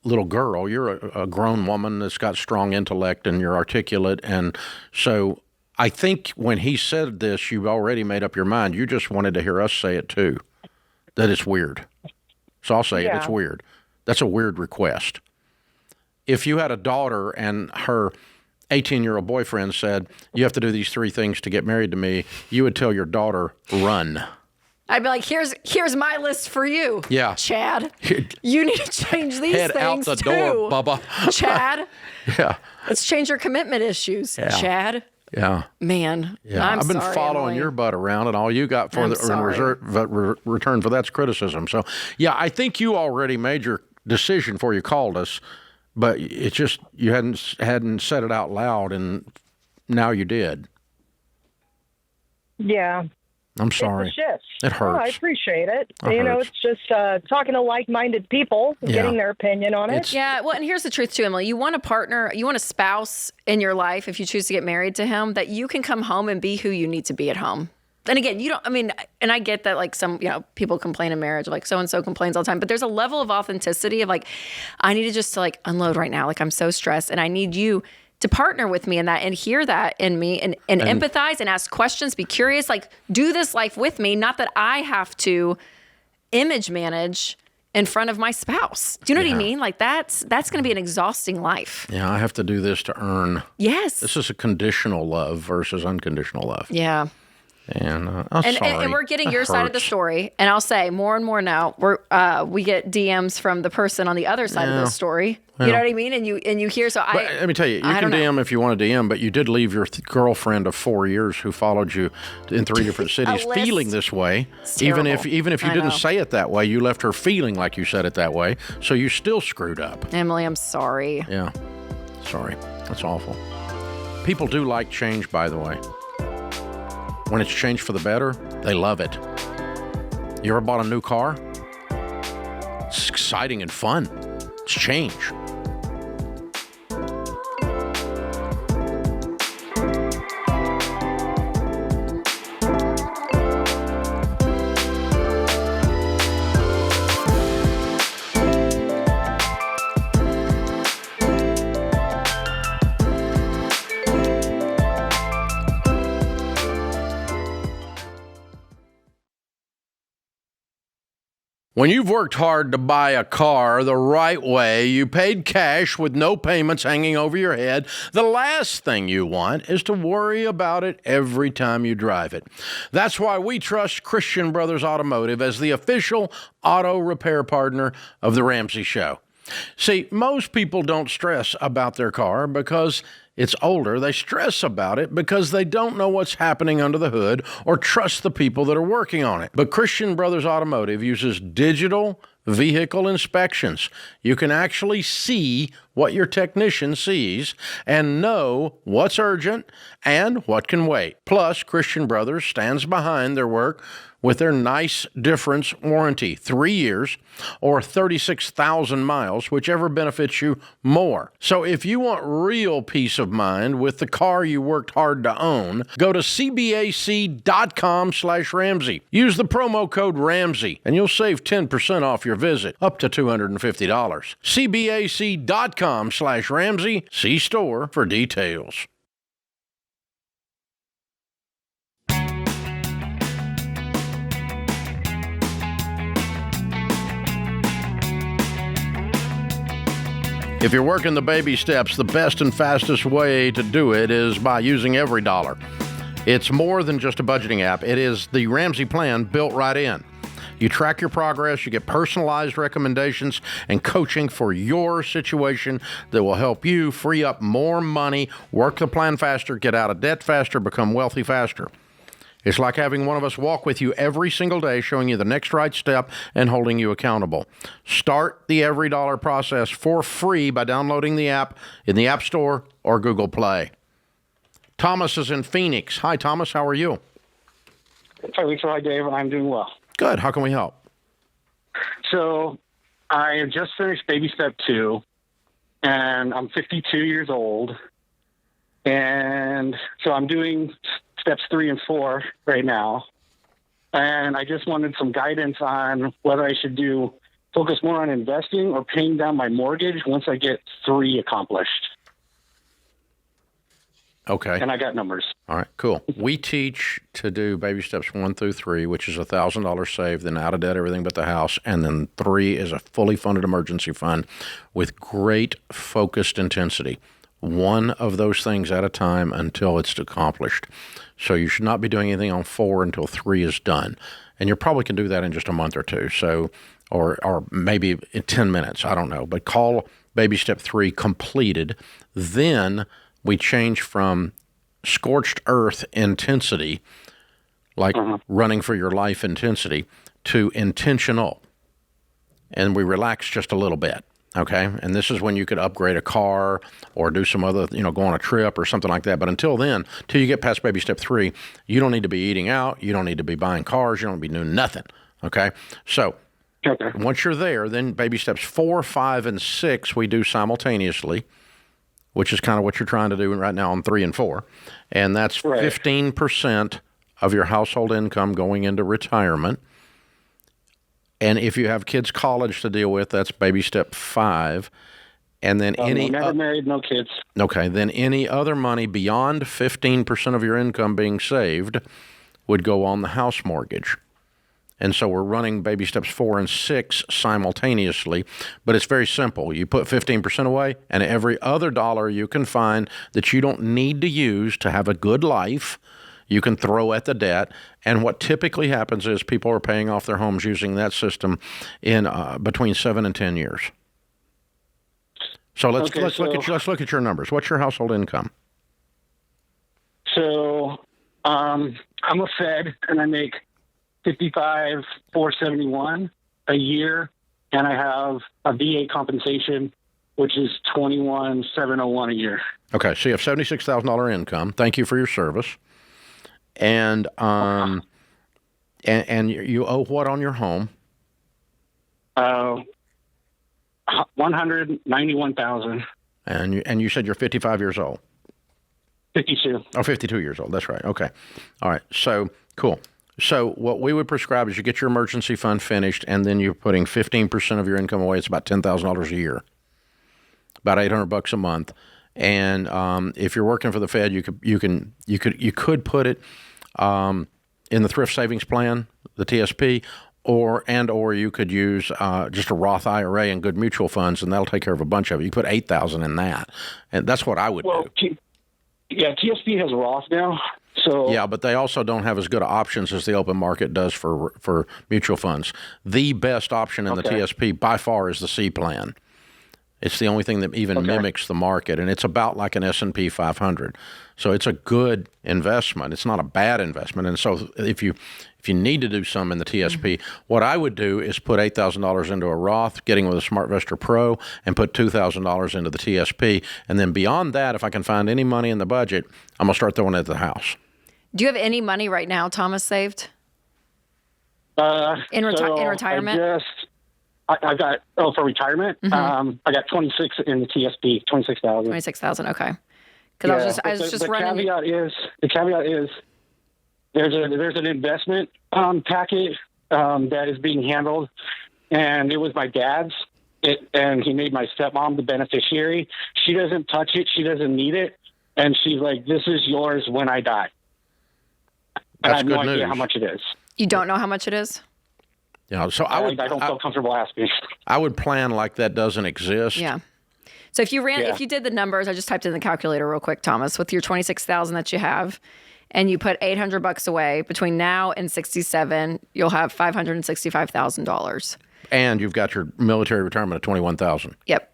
little girl. You're a grown woman that's got strong intellect, and you're articulate, and so I think when he said this, you already made up your mind. You just wanted to hear us say it too, that it's weird. So I'll say it. It's weird. That's a weird request. If you had a daughter and her 18-year-old boyfriend said, you have to do these 3 things to get married to me, you would tell your daughter, run. I'd be like, here's my list for you. Yeah. Chad, you need to change these Head things out the too. door, Bubba. Chad. Yeah. Let's change your commitment issues. Yeah. Chad. Yeah. Man. Yeah. I've been following your butt around, and all you got for return for that's criticism. So, yeah, I think you already made your decision before you called us, but it's just you hadn't said it out loud, and now you did. Yeah. I'm sorry. It's a shift. It hurts. I appreciate it. It hurts. It's just talking to like-minded people, getting their opinion on it. Yeah, well, and here's the truth too, Emily. You want a partner, you want a spouse in your life, if you choose to get married to him, that you can come home and be who you need to be at home. And again, and I get that, like, some, people complain in marriage, like so-and-so complains all the time, but there's a level of authenticity of, like, I need to just, like, unload right now. Like, I'm so stressed, and I need you to partner with me in that and hear that in me and empathize and ask questions, be curious, like, do this life with me, not that I have to image manage in front of my spouse. Do you know what I mean? Like, that's going to be an exhausting life. Yeah, I have to do this to earn. Yes. This is a conditional love versus unconditional love. Yeah. And I'm sorry. And we're getting your side of the story. And I'll say more and more now, we get DMs from the person on the other side of the story. You know what I mean? And you hear. So let me tell you, you can DM if you want to DM, but you did leave your girlfriend of 4 years who followed you in 3 different cities feeling this way. Even if you didn't say it that way, you left her feeling like you said it that way. So you still screwed up. Emily, I'm sorry. Yeah, sorry. That's awful. People do like change, by the way. When it's changed for the better, they love it. You ever bought a new car? It's exciting and fun. It's change. When you've worked hard to buy a car the right way, you paid cash with no payments hanging over your head, the last thing you want is to worry about it every time you drive it. That's why we trust Christian Brothers Automotive as the official auto repair partner of The Ramsey Show. See, most people don't stress about their car because it's older. They stress about it because they don't know what's happening under the hood or trust the people that are working on it. But Christian Brothers Automotive uses digital vehicle inspections. You can actually see what your technician sees and know what's urgent and what can wait. Plus, Christian Brothers stands behind their work with their nice difference warranty, 3 years or 36,000 miles, whichever benefits you more. So if you want real peace of mind with the car you worked hard to own, go to cbac.com/Ramsey. Use the promo code Ramsey and you'll save 10% off your visit, up to $250. cbac.com/Ramsey. See store for details. If you're working the baby steps, the best and fastest way to do it is by using EveryDollar. It's more than just a budgeting app. It is the Ramsey plan built right in. You track your progress, you get personalized recommendations and coaching for your situation that will help you free up more money, work the plan faster, get out of debt faster, become wealthy faster. It's like having one of us walk with you every single day, showing you the next right step and holding you accountable. Start the Every Dollar process for free by downloading the app in the App Store or Google Play. Thomas is in Phoenix. Hi, Thomas. How are you? Hi, Lisa. Hi, Dave. I'm doing well. Good. How can we help? So I have just finished baby step 2, and I'm 52 years old. And so I'm doing steps 3 and 4 right now. And I just wanted some guidance on whether I should focus more on investing or paying down my mortgage once I get 3 accomplished. Okay. And I got numbers. All right, cool. We teach to do baby steps 1 through 3, which is $1,000 saved, then out of debt, everything but the house. And then 3 is a fully funded emergency fund with great focused intensity. One of those things at a time until it's accomplished. So you should not be doing anything on 4 until 3 is done. And you probably can do that in just a month or two. So, or maybe in 10 minutes, I don't know. But call baby step 3 completed. Then we change from scorched earth intensity, like running for your life intensity, to intentional. And we relax just a little bit. Okay, and this is when you could upgrade a car or do some other, go on a trip or something like that. But until then, till you get past baby step 3, you don't need to be eating out. You don't need to be buying cars. You don't need to be doing nothing. Okay, so once you're there, then baby steps 4, 5, and 6 we do simultaneously, which is kind of what you're trying to do right now on 3 and 4, and that's 15% of your household income going into retirement. And if you have kids' college to deal with, that's baby step 5. And then never married, no kids. Okay, then any other money beyond 15% of your income being saved would go on the house mortgage. And so we're running baby steps 4 and 6 simultaneously, but it's very simple. You put 15% away, and every other dollar you can find that you don't need to use to have a good life, you can throw at the debt. And what typically happens is people are paying off their homes using that system in between 7 and 10 years. So let's look at your numbers. What's your household income? So I'm a Fed, and I make $55,471 a year, and I have a VA compensation, which is $21,701 a year. Okay, so you have $76,000 income. Thank you for your service. And and you owe what on your home? $191,000. And you said you're 55 years old. 52. Oh, 52 years old. That's right. Okay. All right. So cool. So what we would prescribe is you get your emergency fund finished, and then you're putting 15% of your income away. It's about $10,000 a year, about $800 a month. And if you're working for the Fed, you could put it in the thrift savings plan, the TSP, or you could use just a Roth IRA and good mutual funds, and that'll take care of a bunch of it. You put $8,000 in that, and that's what I would do. Yeah, TSP has Roth now. So yeah, but they also don't have as good options as the open market does for mutual funds. The best option in the TSP by far is the C plan. It's the only thing that even mimics the market, and it's about like an S&P 500. So it's a good investment. It's not a bad investment. And so if you need to do some in the TSP, what I would do is put $8,000 into a Roth, getting with a SmartVestor Pro, and put $2,000 into the TSP. And then beyond that, if I can find any money in the budget, I'm going to start throwing it at the house. Do you have any money right now, Thomas, saved? In retirement? I got for retirement. I got 26 in the TSP, 26,000. 26,000. Okay. Because I was just running. The caveat is there's an investment packet that is being handled, and it was my dad's. And he made my stepmom the beneficiary. She doesn't touch it. She doesn't need it, and she's like, "This is yours when I die." And I have no idea how much it is. You don't know how much it is? Yeah, so I don't feel comfortable asking. I would plan like that doesn't exist. Yeah. So if you did the numbers, I just typed in the calculator real quick, Thomas, with your 26,000 that you have, and you put $800 away between now and 67, you'll have $565,000. And you've got your military retirement of $21,000. Yep.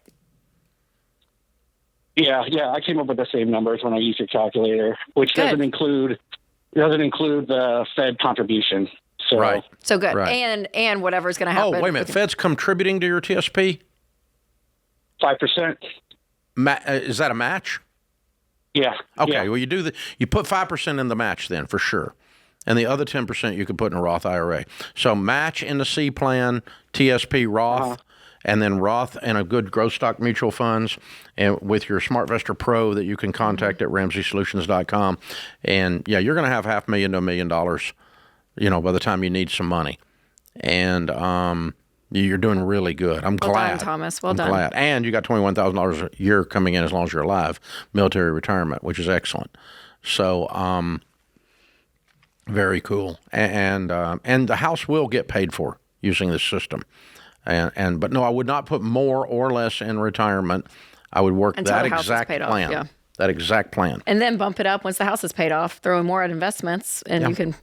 Yeah, I came up with the same numbers when I used your calculator, which doesn't include doesn't include the Fed contribution. So, Right. So good. Right. And whatever's going to happen. Oh, wait a minute. Fed's contributing to your TSP? 5%. Is that a match? Yeah. Okay. Yeah. Well, you put 5% in the match then for sure, and the other 10% you could put in a Roth IRA. So match in the C plan, TSP Roth, and then Roth and a good growth stock mutual funds, and with your SmartVestor Pro that you can contact at RamseySolutions.com, and yeah, you're going to have $500,000 to $1 million. By the time you need some money. And you're doing really good. I'm glad. Well done, Thomas. Well done. Glad. And you got $21,000 a year coming in as long as you're alive, military retirement, which is excellent. So, very cool. And the house will get paid for using this system. But no, I would not put more or less in retirement. I would work Until that the house is exact paid off, plan. yeah. That exact plan. And then bump it up once the house is paid off, throw in more at investments, and you can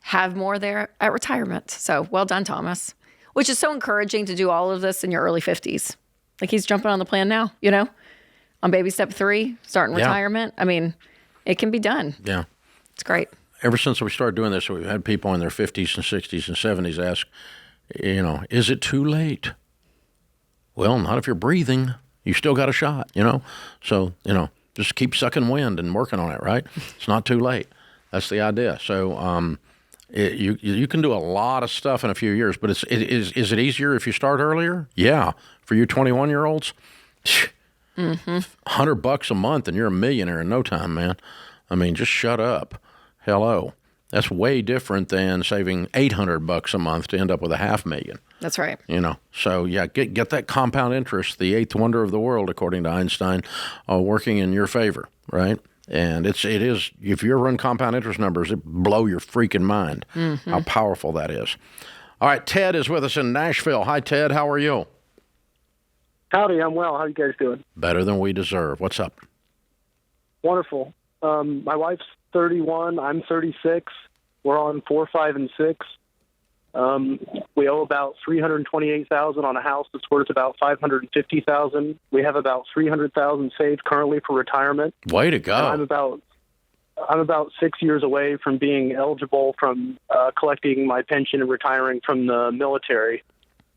have more there at retirement. So well done, Thomas. Which is so encouraging to do all of this in your early 50s. Like he's jumping on the plan now, on baby step 3, starting retirement. I mean, it can be done. Yeah. It's great. Ever since we started doing this, we've had people in their 50s and 60s and 70s ask, is it too late? Well, not if you're breathing. You still got a shot, So, just keep sucking wind and working on it, right? It's not too late. That's the idea. So, you can do a lot of stuff in a few years, but is it easier if you start earlier? Yeah. For you 21-year-olds, $100 a month and you're a millionaire in no time, man. I mean, just shut up. Hello. That's way different than saving $800 a month to end up with $500,000. That's right. So yeah, get that compound interest, the eighth wonder of the world, according to Einstein, working in your favor, right? And it is, if you run compound interest numbers, it blow your freaking mind how powerful that is. All right, Ted is with us in Nashville. Hi, Ted. How are you? Howdy, I'm well. How you guys doing? Better than we deserve. What's up? Wonderful. My wife's 31. I'm 36. We're on 4, 5, and 6. We owe about $328,000 on a house that's worth about $550,000. We have about $300,000 saved currently for retirement. Way to go! And I'm about 6 years away from being eligible from collecting my pension and retiring from the military.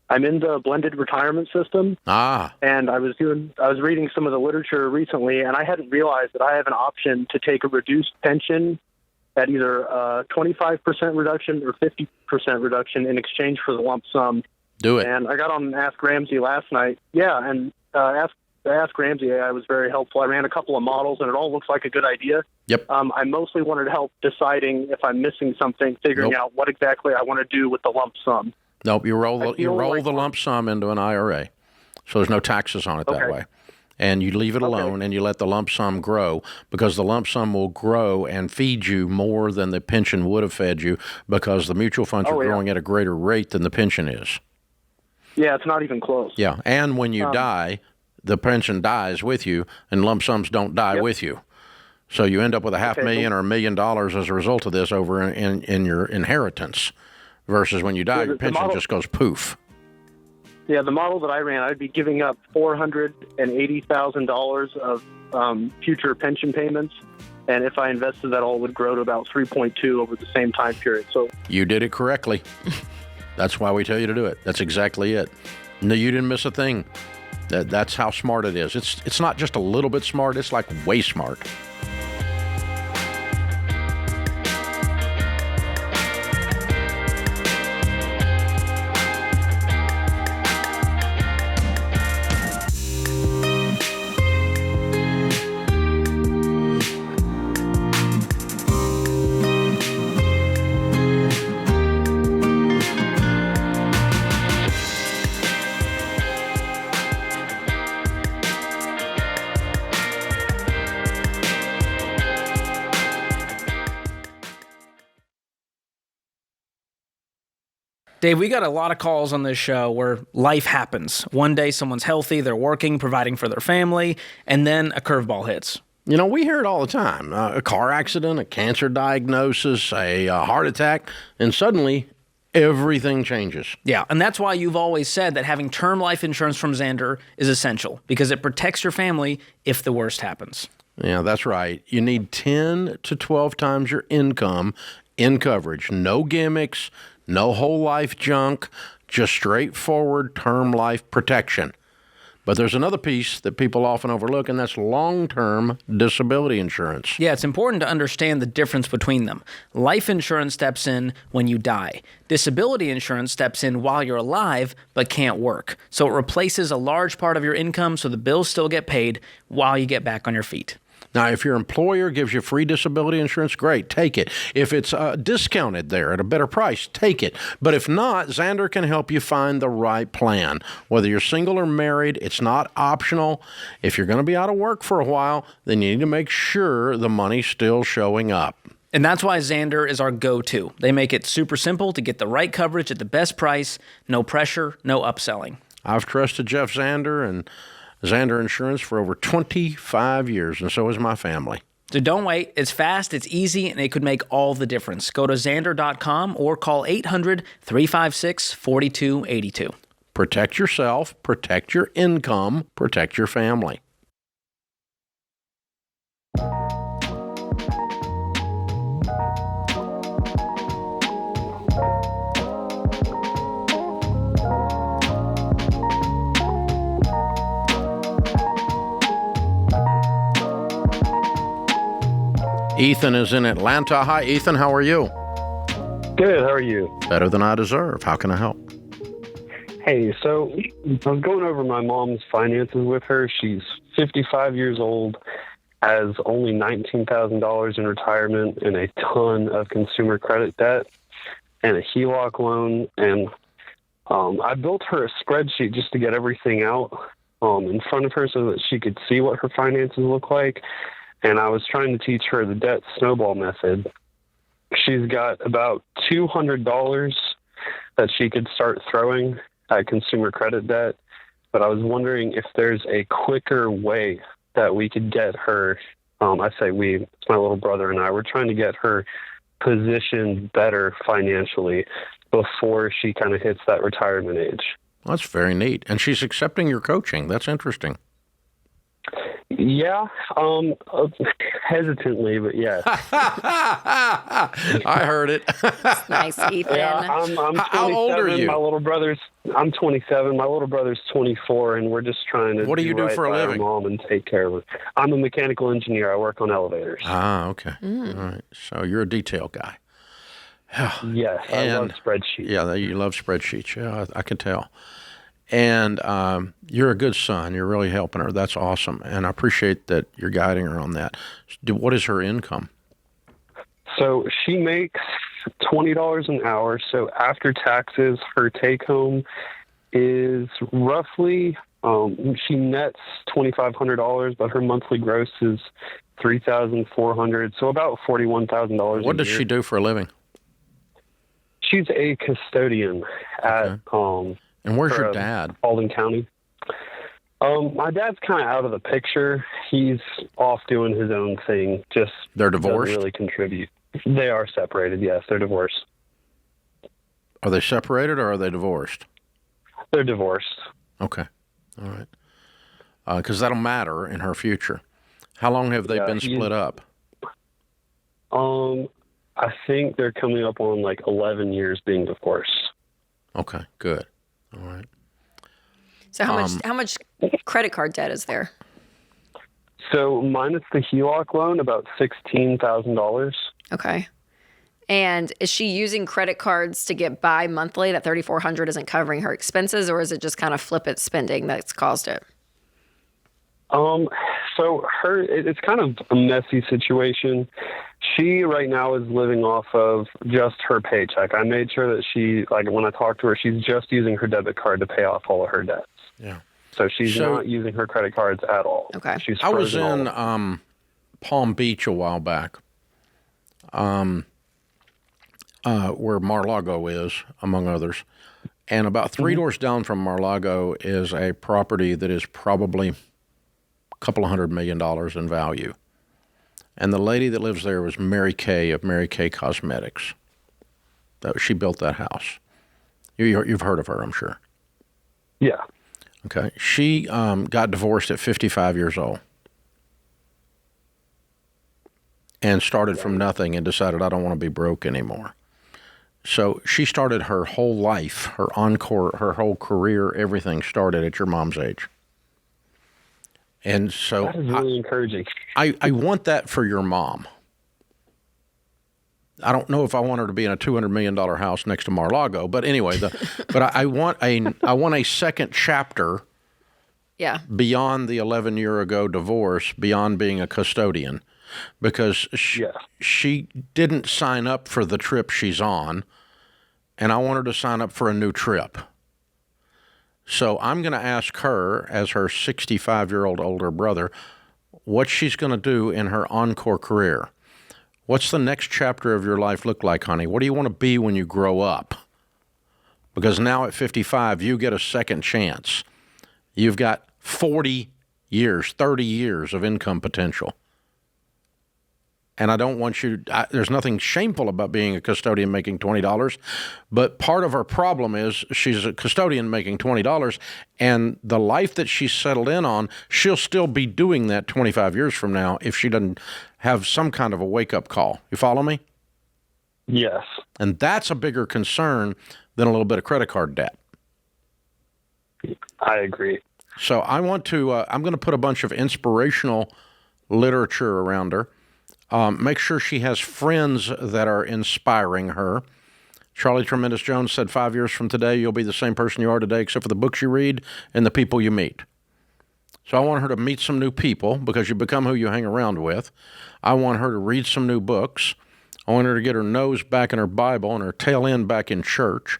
I'm in the blended retirement system. And I was reading some of the literature recently, and I hadn't realized that I have an option to take a reduced pension at either a 25% reduction or 50% reduction in exchange for the lump sum. Do it. And I got on Ask Ramsey last night. Yeah, and Ask Ramsey, I was very helpful. I ran a couple of models, and it all looks like a good idea. Yep. I mostly wanted help deciding if I'm missing something, figuring out what exactly I want to do with the lump sum. Nope, you roll the lump sum into an IRA, so there's no taxes on it that way. And you leave it alone and you let the lump sum grow, because the lump sum will grow and feed you more than the pension would have fed you, because the mutual funds are growing at a greater rate than the pension is. Yeah, it's not even close. Yeah, and when you die, the pension dies with you, and lump sums don't die with you. So you end up with $500,000 or $1 million as a result of this over in your inheritance, versus when you die, your pension just goes poof. Yeah, the model that I ran, I'd be giving up $480,000 of future pension payments, and if I invested that all, it would grow to about 3.2 over the same time period. So you did it correctly. That's why we tell you to do it. That's exactly it. No, you didn't miss a thing. That's how smart it is. It's not just a little bit smart. It's like way smart. Dave, we got a lot of calls on this show where life happens. One day someone's healthy, they're working, providing for their family, and then a curveball hits. We hear it all the time. A car accident, a cancer diagnosis, a heart attack, and suddenly everything changes. Yeah, and that's why you've always said that having term life insurance from Xander is essential, because it protects your family if the worst happens. Yeah, that's right. You need 10 to 12 times your income in coverage. No gimmicks, no whole life junk, just straightforward term life protection. But there's another piece that people often overlook, and that's long-term disability insurance. Yeah, it's important to understand the difference between them. Life insurance steps in when you die. Disability insurance steps in while you're alive but can't work. So it replaces a large part of your income so the bills still get paid while you get back on your feet. Now, if your employer gives you free disability insurance, great, take it. If it's discounted there at a better price, take it. But if not, Xander can help you find the right plan. Whether you're single or married, it's not optional. If you're going to be out of work for a while, then you need to make sure the money's still showing up. And that's why Xander is our go-to. They make it super simple to get the right coverage at the best price, no pressure, no upselling. I've trusted Jeff Xander and Xander Insurance for over 25 years, and so has my family. So don't wait. It's fast, it's easy, and it could make all the difference. Go to Xander.com or call 800-356-4282. Protect yourself, protect your income, protect your family. Ethan is in Atlanta. Hi, Ethan. How are you? Good. How are you? Better than I deserve. How can I help? Hey, so I was going over my mom's finances with her. She's 55 years old, has only $19,000 in retirement and a ton of consumer credit debt and a HELOC loan. And I built her a spreadsheet just to get everything out in front of her so that she could see what her finances look like. And I was trying to teach her the debt snowball method. She's got about $200 that she could start throwing at consumer credit debt. But I was wondering if there's a quicker way that we could get her, I say we, it's my little brother and I, we're trying to get her positioned better financially before she kind of hits that retirement age. Well, that's very neat. And she's accepting your coaching. That's interesting. Yeah, hesitantly, but yes. I heard it. Nice, Ethan. Yeah, I'm 27. How old are you? I'm 27. My little brother's 24, and we're just trying to What do you do right for a by living? our mom and take care of her. I'm a mechanical engineer. I work on elevators. Ah, okay. All right. So you're a detail guy. Yes, I love spreadsheets. Yeah, you love spreadsheets. Yeah, I can tell. And you're a good son. You're really helping her. That's awesome. And I appreciate that you're guiding her on that. What is her income? So she makes $20 an hour. So after taxes, her take home is roughly, she nets $2,500, but her monthly gross is $3,400. So about $41,000. What does she do for a living? She's a custodian at And where's your dad? Alden County. My dad's kind of out of the picture. He's off doing his own thing. Just They're divorced? doesn't really contribute. They are separated. Yes, they're divorced. Are they separated or are they divorced? They're divorced. Okay. All right. Because that'll matter in her future. How long have they been split up? I think they're coming up on like 11 years being divorced. Okay, good. All right. So how much credit card debt is there? So minus the HELOC loan, about $16,000. Okay. And is she using credit cards to get by monthly? That $3,400 isn't covering her expenses, or is it just kind of flip it spending that's caused it? So it's kind of a messy situation. She right now is living off of just her paycheck. I made sure that she, like when I talked to her, she's just using her debit card to pay off all of her debts. Yeah. So she's not using her credit cards at all. Okay. I was in Palm Beach a while back, where Mar-a-Lago is, among others. And about three doors down from Mar-a-Lago is a property that is probably couple of $100 million in value. And the lady that lives there was Mary Kay of Mary Kay Cosmetics. She built that house. You've heard of her, I'm sure. Yeah. Okay. She got divorced at 55 years old. and started from nothing and decided, I don't want to be broke anymore. So she started her whole life, her whole career, everything started at your mom's age. And so that is really encouraging. I want that for your mom. I don't know if I want her to be in a $200 million house next to Mar-a-Lago, but anyway, but I want a second chapter. Yeah. Beyond the 11-year-ago divorce, beyond being a custodian, because she didn't sign up for the trip she's on, and I want her to sign up for a new trip. So I'm going to ask her, as her 65-year-old older brother, what she's going to do in her encore career. What's the next chapter of your life look like, honey? What do you want to be when you grow up? Because now at 55, you get a second chance. You've got 40 years, 30 years of income potential. And I don't want you, there's nothing shameful about being a custodian making $20, but part of her problem is she's a custodian making $20, and the life that she's settled in on, she'll still be doing that 25 years from now if she doesn't have some kind of a wake-up call. You follow me? Yes. And that's a bigger concern than a little bit of credit card debt. I agree. So I want to, I'm going to put a bunch of inspirational literature around her. Make sure she has friends that are inspiring her. Charlie Tremendous Jones said 5 years from today, you'll be the same person you are today, except for the books you read and the people you meet. So I want her to meet some new people because you become who you hang around with. I want her to read some new books. I want her to get her nose back in her Bible and her tail end back in church.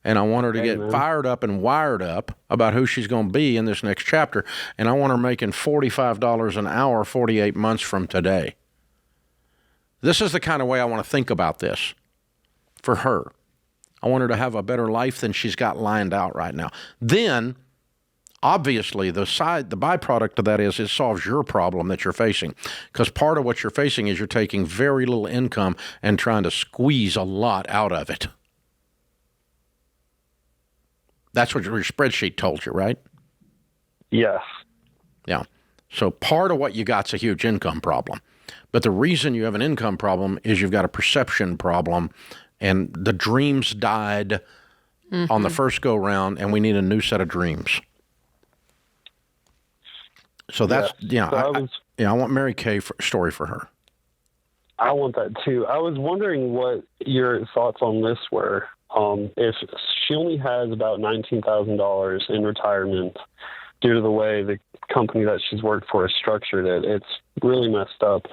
And I want her to get fired up and wired up about who she's going to be in this next chapter. And I want her making $45 an hour 48 months from today. This is the kind of way I want to think about this for her. I want her to have a better life than she's got lined out right now. Then, obviously, the byproduct of that is it solves your problem that you're facing. Because part of what you're facing is you're taking very little income and trying to squeeze a lot out of it. That's what your spreadsheet told you, right? Yes. Yeah. So part of what you got's a huge income problem. But the reason you have an income problem is you've got a perception problem, and the dreams died on the first go-round, and we need a new set of dreams. So that's, I want Mary Kay story for her. I want that too. I was wondering what your thoughts on this were. If she only has about $19,000 in retirement due to the way the company that she's worked for has structured it, it's really messed up.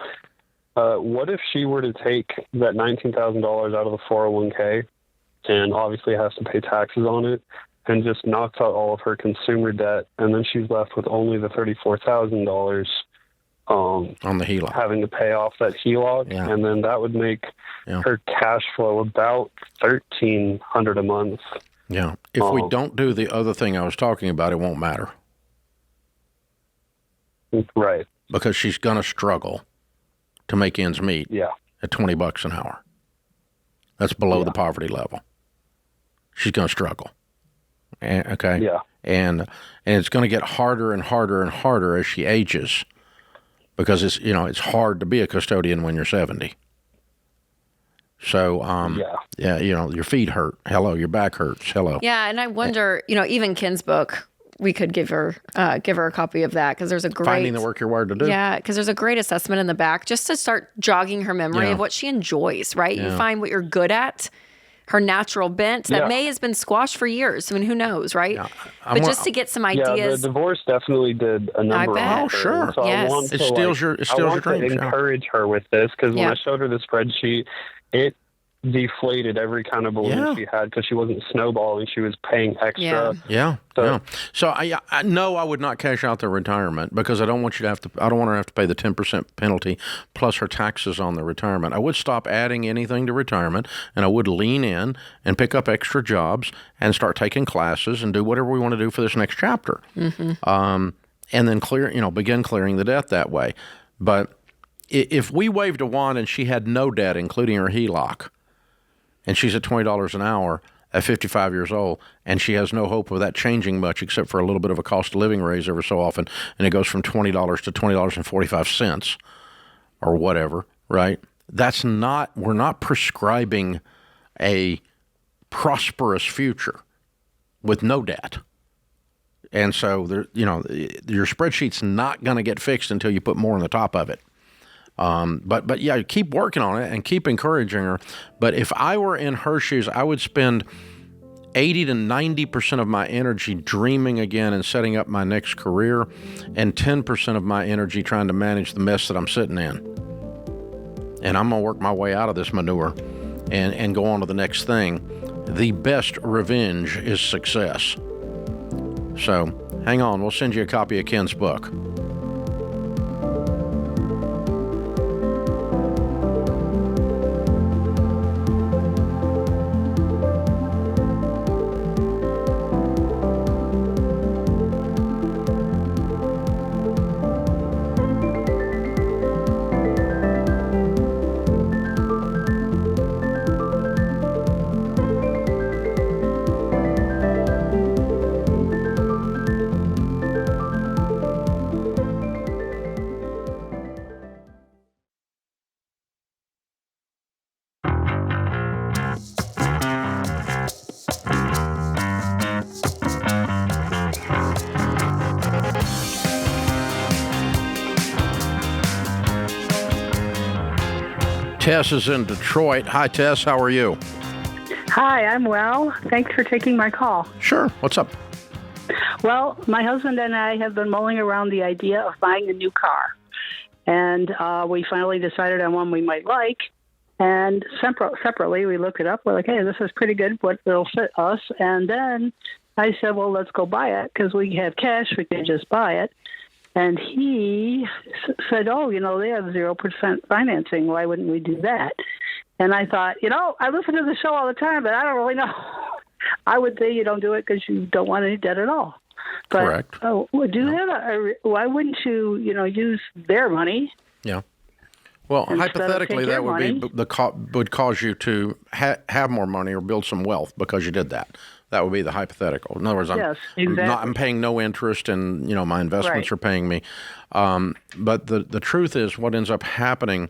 What if she were to take that $19,000 out of the 401k and obviously has to pay taxes on it and just knocks out all of her consumer debt, and then she's left with only the $34,000 on the HELOC, having to pay off that HELOC, and then that would make her cash flow about $1,300 a month. Yeah. If we don't do the other thing I was talking about, it won't matter. Right. Because she's going to struggle to make ends meet at $20 an hour. That's below the poverty level. She's going to struggle. Okay? Yeah. And it's going to get harder and harder and harder as she ages, because it's hard to be a custodian when you're 70. So, your feet hurt. Hello. Your back hurts. Hello. Yeah. And I wonder, even Ken's book, we could give her a copy of that, because there's a great Finding the Work You're Wired to Do. Yeah, because there's a great assessment in the back just to start jogging her memory of what she enjoys, right? Yeah. You find what you're good at, her natural bent that may has been squashed for years. I mean, who knows, right? Yeah. But just to get some ideas. Yeah, the divorce definitely did a number on her. Oh, sure. So yes. I want it steals your dreams. To encourage her with this, because when I showed her the spreadsheet, it deflated every kind of balloon she had, because she wasn't snowballing, she was paying extra. So I know I would not cash out the retirement, because I don't want her to have to pay the 10% penalty plus her taxes on the retirement. I would stop adding anything to retirement, and I would lean in and pick up extra jobs and start taking classes and do whatever we want to do for this next chapter. And then begin clearing the debt that way. But if we waved a wand and she had no debt, including her HELOC, and she's at $20 an hour at 55 years old, and she has no hope of that changing much except for a little bit of a cost of living raise every so often, and it goes from $20 to $20.45 or whatever, right? We're not prescribing a prosperous future with no debt. And so, your spreadsheet's not going to get fixed until you put more on the top of it. But yeah, keep working on it and keep encouraging her. But if I were in her shoes, I would spend 80 to 90% of my energy dreaming again and setting up my next career, and 10% of my energy trying to manage the mess that I'm sitting in. And I'm going to work my way out of this manure and go on to the next thing. The best revenge is success. So hang on, we'll send you a copy of Ken's book. Tess is in Detroit. Hi, Tess. How are you? Hi, I'm well. Thanks for taking my call. Sure. What's up? Well, my husband and I have been mulling around the idea of buying a new car. And we finally decided on one we might like. And separately, we looked it up. We're like, hey, this is pretty good. What will fit us? And then I said, well, let's go buy it because we have cash. We can just buy it. And he said, oh, they have 0% financing. Why wouldn't we do that? And I thought, I listen to the show all the time, but I don't really know. I would say you don't do it because you don't want any debt at all. But, correct. Oh, why wouldn't you, use their money? Yeah. Well, hypothetically, that would cause you to have more money or build some wealth because you did that. That would be the hypothetical. In other words, I'm paying no interest, and my investments are paying me. But the truth is, what ends up happening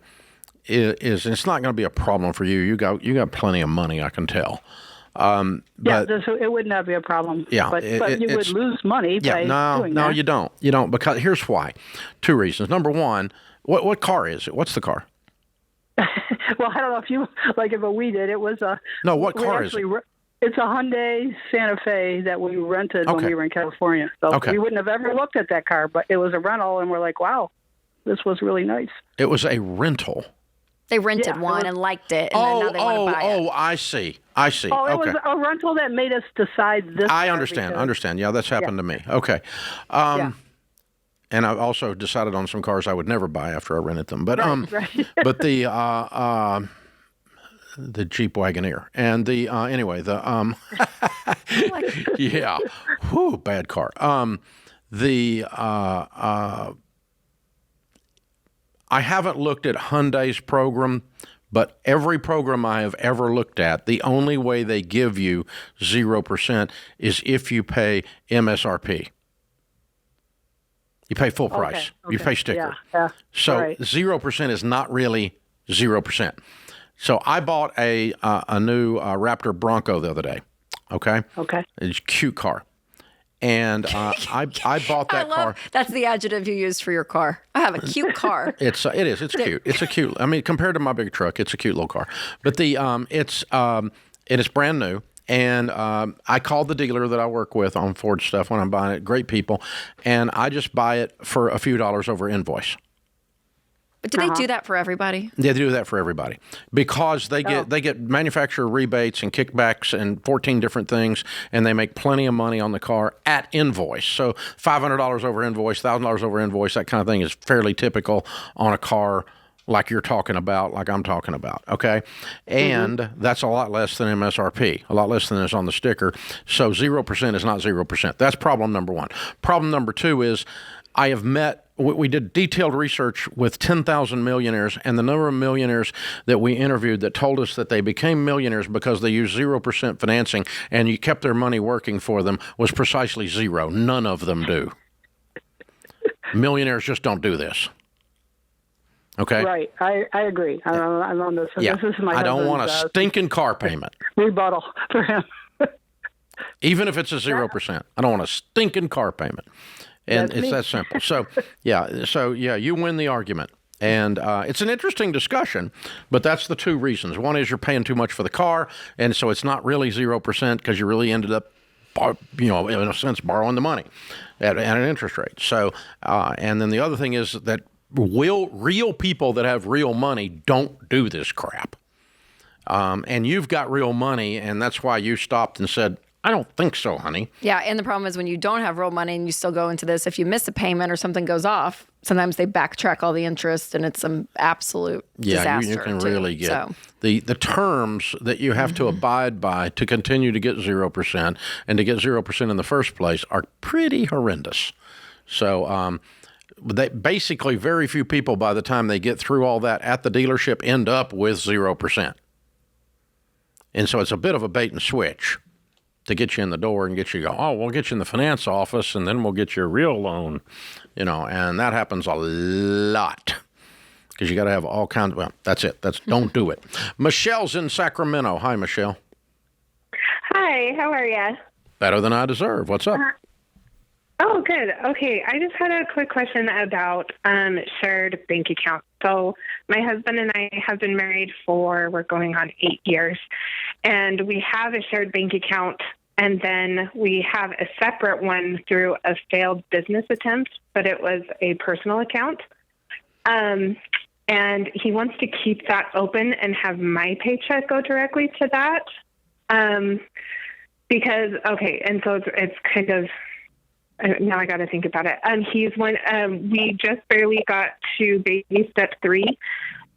is it's not going to be a problem for you. You got plenty of money, I can tell. So it would not be a problem. Yeah, but you would lose money by doing that. No, you don't. You don't, because here's why. Two reasons. Number one, what car is it? What's the car? Well, I don't know if you like it, but we did. It was a no. What car is it? It's a Hyundai Santa Fe that we rented when we were in California. So we wouldn't have ever looked at that car, but it was a rental, and we're like, wow, this was really nice. It was a rental. They rented one and liked it, and then now they want to buy it. Oh, I see. Oh, it was a rental that made us decide this. I understand. Yeah, that's happened to me. Okay. And I also decided on some cars I would never buy after I rented them. But but the Jeep Wagoneer and the yeah, whew, bad car. I haven't looked at Hyundai's program, but every program I have ever looked at, the only way they give you 0% is if you pay MSRP. You pay full price. Okay. You pay sticker. Yeah. So 0% is not really 0%. So I bought a new Raptor Bronco the other day. Okay. It's a cute car. And I bought that car. That's the adjective you used for your car. I have a cute car. It is. It's cute. It's a cute. I mean, compared to my big truck, it's a cute little car. But it is brand new. And I called the dealer that I work with on Ford stuff when I'm buying it. Great people. And I just buy it for a few dollars over invoice. But do they do that for everybody? They do that for everybody because they get manufacturer rebates and kickbacks and 14 different things, and they make plenty of money on the car at invoice. So $500 over invoice, $1,000 over invoice, that kind of thing is fairly typical on a car like you're talking about, like I'm talking about, okay? And that's a lot less than MSRP, a lot less than is on the sticker. So 0% is not 0%. That's problem number one. Problem number two is we did detailed research with 10,000 millionaires, and the number of millionaires that we interviewed that told us that they became millionaires because they used 0% financing and you kept their money working for them was precisely zero. None of them do. Millionaires just don't do this. Okay. Right. I agree. I'm on this. Yeah. This is my I don't want a husband's, stinking car payment. rebuttal for him. Even if it's a 0%. I don't want a stinking car payment. And That's it's me. that simple. So, you win the argument. And it's an interesting discussion, but that's the two reasons. One is you're paying too much for the car, and so it's not really 0% because you really ended up, in a sense, borrowing the money at an interest rate. So, and then the other thing is that real people that have real money don't do this crap. And you've got real money, and that's why you stopped and said, I don't think so, honey. Yeah, and the problem is when you don't have real money and you still go into this, if you miss a payment or something goes off, sometimes they backtrack all the interest, and it's some absolute disaster. You can too. really get the terms that you have to abide by to continue to get 0% and to get 0% in the first place are pretty horrendous. So basically very few people by the time they get through all that at the dealership end up with 0%. And so it's a bit of a bait and switch to get you in the door and get you go, we'll get you in the finance office and then we'll get you a real loan, and that happens a lot because you got to have all kinds of, that's it. Don't do it. Michelle's in Sacramento. Hi, Michelle. Hi, how are you? Better than I deserve. What's up? Oh, good. Okay, I just had a quick question about shared bank accounts. So my husband and I have been married we're going on 8 years, and we have a shared bank account, and then we have a separate one through a failed business attempt, but it was a personal account. And he wants to keep that open and have my paycheck go directly to that. Because, and so it's kind of, now I got to think about it. We just barely got to baby step 3,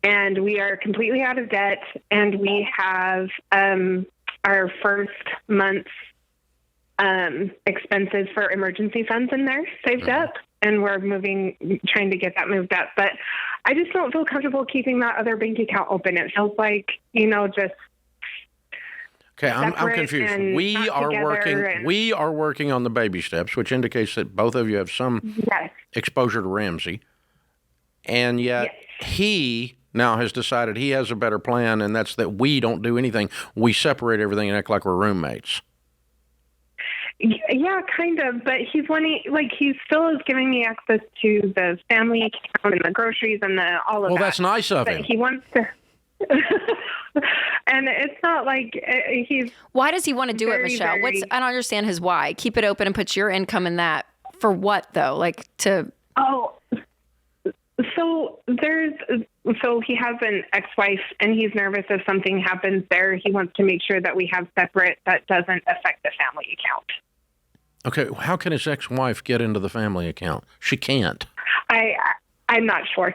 and we are completely out of debt, and we have our first month's expenses for emergency funds in there saved up, and we're trying to get that moved up. But I just don't feel comfortable keeping that other bank account open. It feels like, just Okay, I'm confused. We are working on the baby steps, which indicates that both of you have some exposure to Ramsey, and yet he now has decided he has a better plan, and that's that we don't do anything. We separate everything and act like we're roommates. Yeah, kind of, but he's wanting, he still is giving me access to the family account and the groceries and all of that. Well, that's nice of him. He wants to. And it's not like he's. Why does he want to do it, Michelle? I don't understand his why. Keep it open and put your income in that. For what though? So he has an ex-wife, and he's nervous if something happens there. He wants to make sure that we have separate that doesn't affect the family account. Okay, how can his ex-wife get into the family account? She can't. I'm not sure.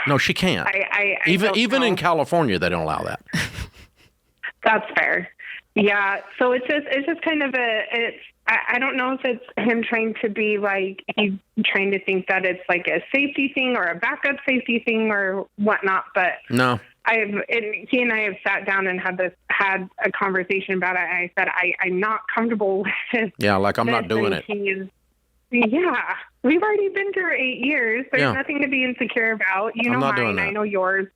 No, she can't. I even in California, they don't allow that. That's fair. Yeah. So it's just kind of I don't know if it's him trying to be he's trying to think that it's like a safety thing or a backup safety thing or whatnot. But no, he and I have sat down and had a conversation about it. I said, I'm not comfortable with it. Yeah. I'm not doing it. Yeah. We've already been through 8 years. There's nothing to be insecure about. You know mine, I know yours.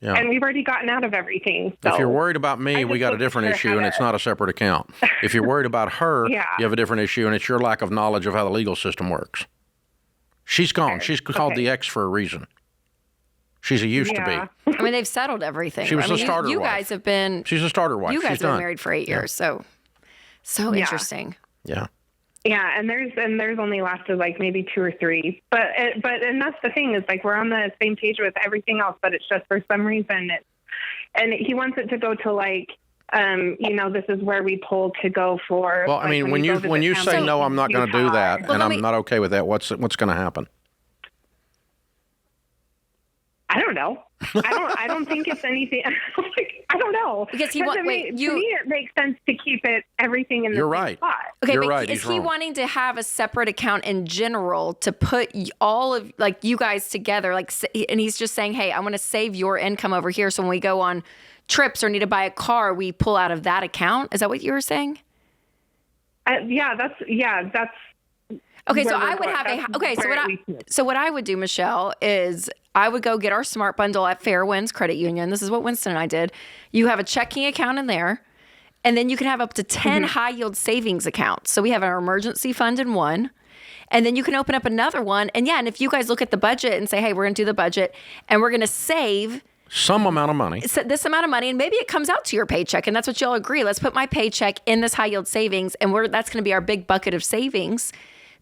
Yeah. And we've already gotten out of everything. So if you're worried about me, we got a different issue, and it's not a separate account. If you're worried about her, you have a different issue, and it's your lack of knowledge of how the legal system works. She's gone. She's called the ex for a reason. She's a used to be. I mean, they've settled everything. She was a starter wife. You guys have been. She's a starter wife. You guys have been married for 8 years, so interesting. Yeah. Yeah, and there's only lasted maybe 2 or 3, but that's the thing is we're on the same page with everything else, but it's just for some reason and he wants it to go to this is where we pull to go for. Well, I mean, when you say no, I'm not going to do that, and I'm not okay with that. What's going to happen? I don't know. I don't think it's anything. I don't know. Because to me, it makes sense to keep everything in the same spot. Okay, but is he wanting to have a separate account in general to put all of you guys together? And he's just saying, hey, I want to save your income over here, so when we go on trips or need to buy a car, we pull out of that account. Is that what you were saying? That's Okay, so where I we're would going. have That's okay. So where what we live. what I would do, Michelle, is I would go get our Smart Bundle at Fairwinds Credit Union. This is what Winston and I did. You have a checking account in there, and then you can have up to 10 high yield savings accounts. So we have our emergency fund in one. And then you can open up another one. And yeah, and if you guys look at the budget and say, hey, we're going to do the budget and we're going to save some amount of money, this amount of money, and maybe it comes out to your paycheck, and that's what y'all agree. Let's put my paycheck in this high yield savings, and that's going to be our big bucket of savings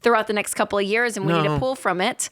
throughout the next couple of years, and we need to pull from it.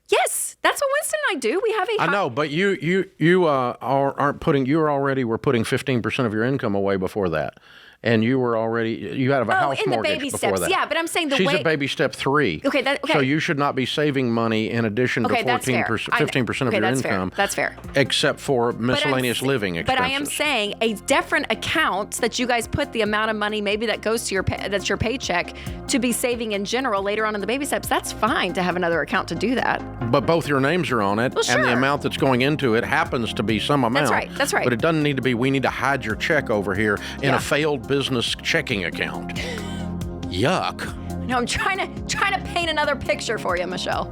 Yes, that's what Winston and I do. We have I know, but you aren't putting. We're putting 15% of your income away before that. And you had a house in the mortgage baby before steps. that. Yeah, but I'm saying She's at baby step 3. Okay. So you should not be saving money in addition to 15% of your income. That's fair. Except for miscellaneous living expenses. But I am saying a different account that you guys put the amount of money maybe that goes to that's your paycheck to be saving in general later on in the baby steps. That's fine to have another account to do that. But both your names are on it, and the amount that's going into it happens to be some amount. That's right. But it doesn't need to be, we need to hide your check over here in a failed business checking account. Yuck. No, I'm trying to paint another picture for you, Michelle.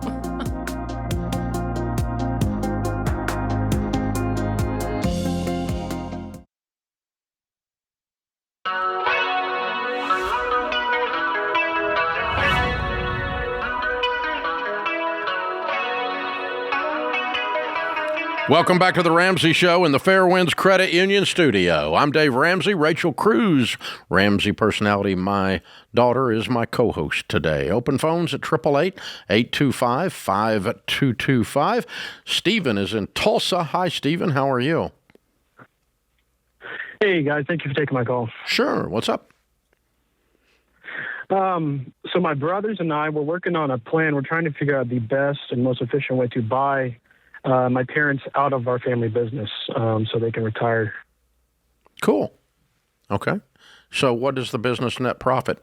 Welcome back to the Ramsey Show in the Fairwinds Credit Union studio. I'm Dave Ramsey, Rachel Cruze, Ramsey personality. My daughter is my co-host today. Open phones at 888-825-5225. Stephen is in Tulsa. Hi, Stephen. How are you? Hey, guys. Thank you for taking my call. Sure. What's up? So my brothers and I, we're working on a plan. We're trying to figure out the best and most efficient way to buy my parents out of our family business so they can retire. Cool. Okay. So what is the business net profit?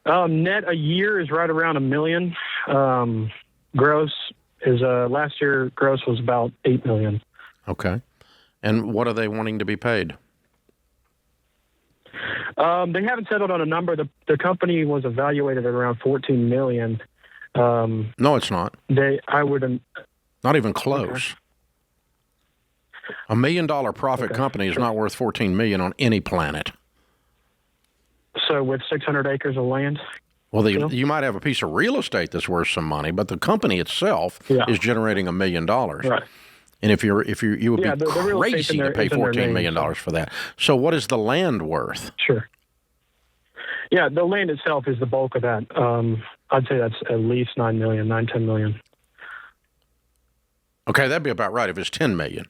Net a year is right around $1 million. Gross is last year gross was about $8 million. Okay. And what are they wanting to be paid? They haven't settled on a number. The company was evaluated at around $14 million. No, it's not. Not even close. Okay. $1 million profit company is not worth $14 million on any planet. So with 600 acres of land? Well, you might have a piece of real estate that's worth some money, but the company itself is generating $1 million. Right. And if you would be crazy to pay $14 million for that. So what is the land worth? Sure. Yeah, the land itself is the bulk of that. I'd say that's at least $9 million, $10 million. Okay, that'd be about right if it's $10 million.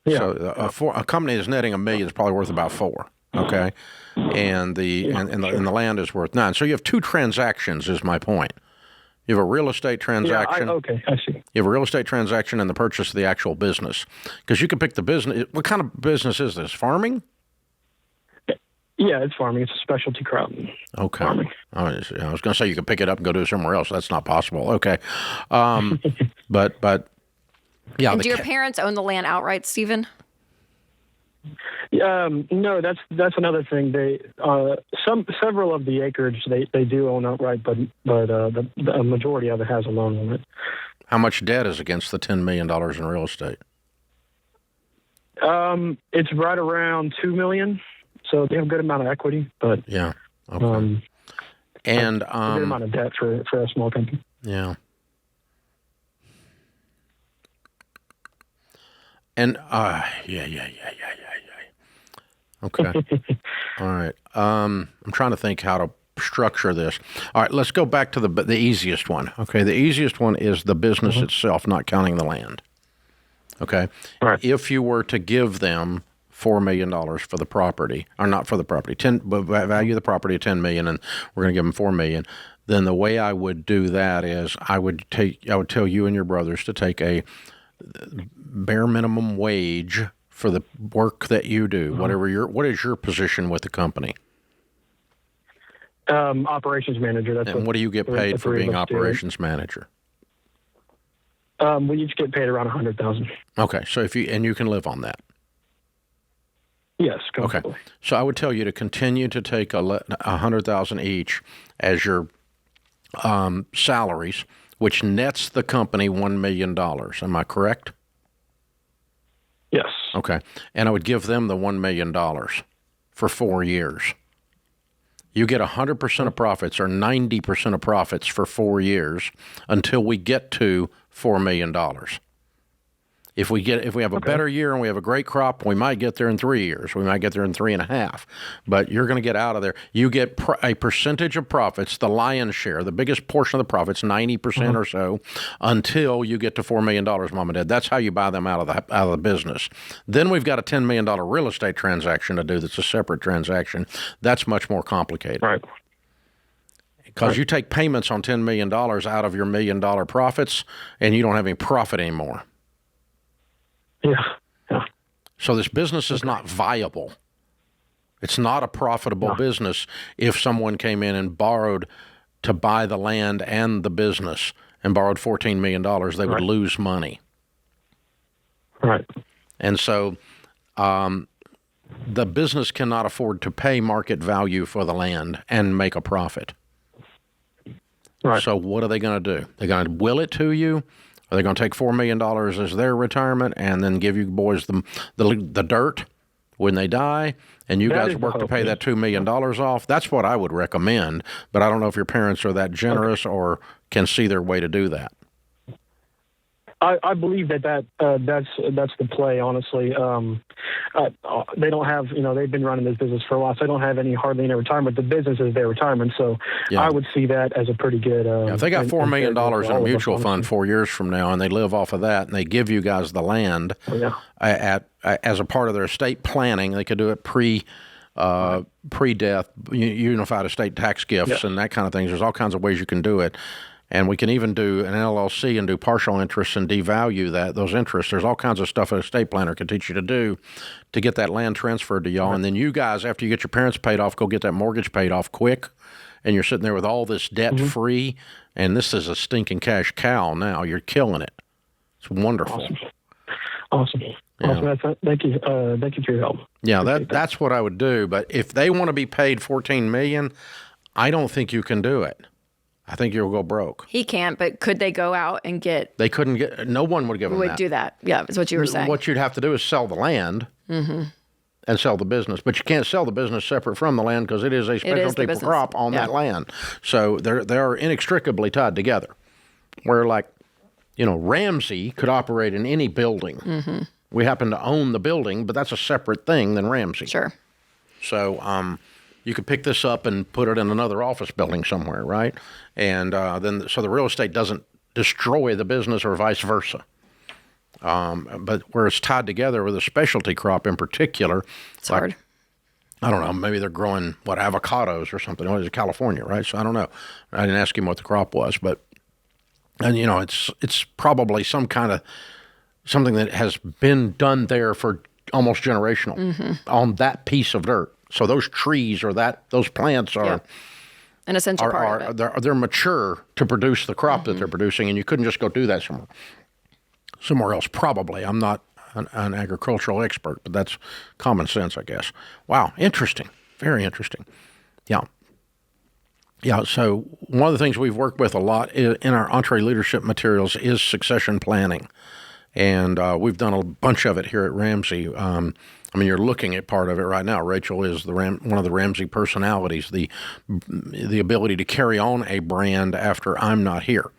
Yeah. So a company that's netting $1 million is probably worth about $4 million. Okay, and the land is worth $9 million. So you have two transactions. Is my point. You have a real estate transaction. I see. You have a real estate transaction and the purchase of the actual business. Because you can pick the business. What kind of business is this? Farming? Yeah, it's farming. It's a specialty crop. Okay. Farming. I was going to say you could pick it up and go do it somewhere else. That's not possible. Okay. But yeah. And do your parents own the land outright, Stephen? No, that's another thing. They several of the acreage they do own outright, but the majority of it has a loan on it. How much debt is against the $10 million in real estate? It's right around $2 million. So they have a good amount of equity, but yeah, okay. And a good amount of debt for a small company. Yeah. And yeah. Okay. All right. I'm trying to think how to structure this. All right, let's go back to the easiest one. Okay, the easiest one is the business itself, not counting the land. Okay. All right. If you were to give them $4 million for the property, or not for the property, value the property at $10 million, and we're going to give them $4 million. Then the way I would do that is I would tell you and your brothers to take a bare minimum wage for the work that you do. What is your position with the company? Operations manager. And what do you get paid for being operations manager? We each get paid around $100,000. Okay, so you can live on that. Yes, comfortably. Okay. So I would tell you to continue to take $100,000 each as your salaries, which nets the company $1 million. Am I correct? Yes. Okay. And I would give them the $1 million for 4 years. You get 100% of profits or 90% of profits for 4 years until we get to $4 million. If we have a better year and we have a great crop, we might get there in 3 years. We might get there in 3.5. But you're going to get out of there. You get a percentage of profits, the lion's share, the biggest portion of the profits, 90% or so, until you get to $4 million, Mom and Dad. That's how you buy them out of the business. Then we've got a $10 million real estate transaction to do. That's a separate transaction. That's much more complicated. Right. Because you take payments on $10 million out of your $1 million profits, and you don't have any profit anymore. Yeah. So this business is not viable. It's not a profitable business if someone came in and borrowed to buy the land and the business and borrowed $14 million. They would lose money. Right. And so the business cannot afford to pay market value for the land and make a profit. Right. So what are they going to do? They're going to will it to you? Are they going to take $4 million as their retirement and then give you boys the dirt when they die, and you guys work to pay that $2 million off? That's what I would recommend, but I don't know if your parents are that generous or can see their way to do that. I believe that's the play, honestly. They don't have, they've been running this business for a while, so they don't have hardly any retirement. The business is their retirement, so I would see that as a pretty good. If they got $4 million in a mutual fund 4 years from now, and they live off of that, and they give you guys the land as a part of their estate planning, they could do it pre-death, unified estate tax gifts and that kind of things. There's all kinds of ways you can do it. And we can even do an LLC and do partial interest and devalue those interests. There's all kinds of stuff an estate planner can teach you to do to get that land transferred to y'all. And then you guys, after you get your parents paid off, go get that mortgage paid off quick. And you're sitting there with all this debt free. And this is a stinking cash cow now. You're killing it. It's wonderful. Awesome. Yeah. Thank you. Thank you for your help. Yeah, that's what I would do. But if they want to be paid $14 million, I don't think you can do it. I think you'll go broke. He can't, but could they go out and get... They couldn't get... No one would give them that. Would do that. Yeah, is what you were saying. What you'd have to do is sell the land and sell the business. But you can't sell the business separate from the land because it is a specialty crop on that land. So they're inextricably tied together. Where Ramsey could operate in any building. We happen to own the building, but that's a separate thing than Ramsey. Sure. So... you could pick this up and put it in another office building somewhere, right? And so the real estate doesn't destroy the business or vice versa. But where it's tied together with a specialty crop in particular, it's hard. I don't know, maybe they're growing, avocados or something. Well, it's California, right? So I don't know. I didn't ask him what the crop was, but it's probably some kind of something that has been done there for almost generational on that piece of dirt. So those trees or those plants are an essential part of it. They're mature to produce the crop that they're producing, and you couldn't just go do that somewhere else. Probably, I'm not an agricultural expert, but that's common sense, I guess. Wow, interesting, very interesting. Yeah. So one of the things we've worked with a lot in our EntreLeadership materials is succession planning, and we've done a bunch of it here at Ramsey. You're looking at part of it right now. Rachel is one of the Ramsey personalities, the ability to carry on a brand after I'm not here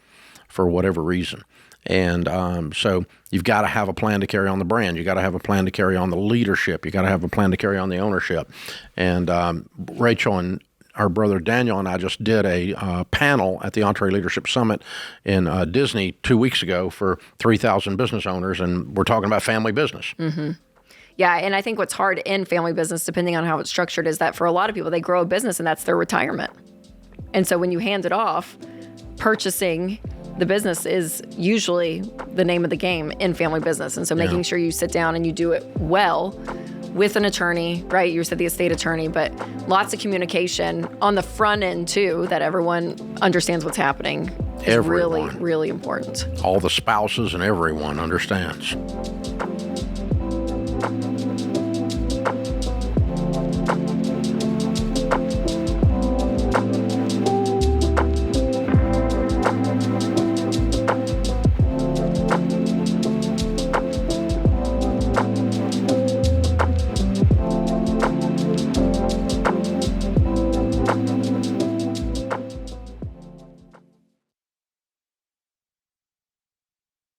for whatever reason. And so you've got to have a plan to carry on the brand. You got to have a plan to carry on the leadership. You got to have a plan to carry on the ownership. And Rachel and our brother Daniel and I just did a panel at the EntreLeadership Summit in Disney 2 weeks ago for 3,000 business owners, and we're talking about family business. Yeah, and I think what's hard in family business, depending on how it's structured, is that for a lot of people, they grow a business and that's their retirement. And so when you hand it off, purchasing the business is usually the name of the game in family business. And so making sure you sit down and you do it well with an attorney, right? You said the estate attorney, but lots of communication on the front end too, that everyone understands what's happening is really, really important. All the spouses and everyone understands.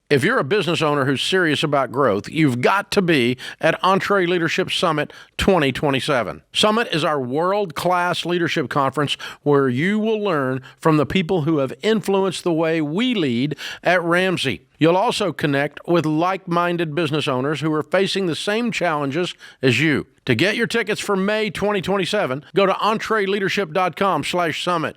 If you're a business owner who's serious about growth, you've got to be at Entree Leadership Summit 2027. Summit is our world-class leadership conference where you will learn from the people who have influenced the way we lead at Ramsey. You'll also connect with like-minded business owners who are facing the same challenges as you. To get your tickets for May 2027, go to entreleadership.com/summit.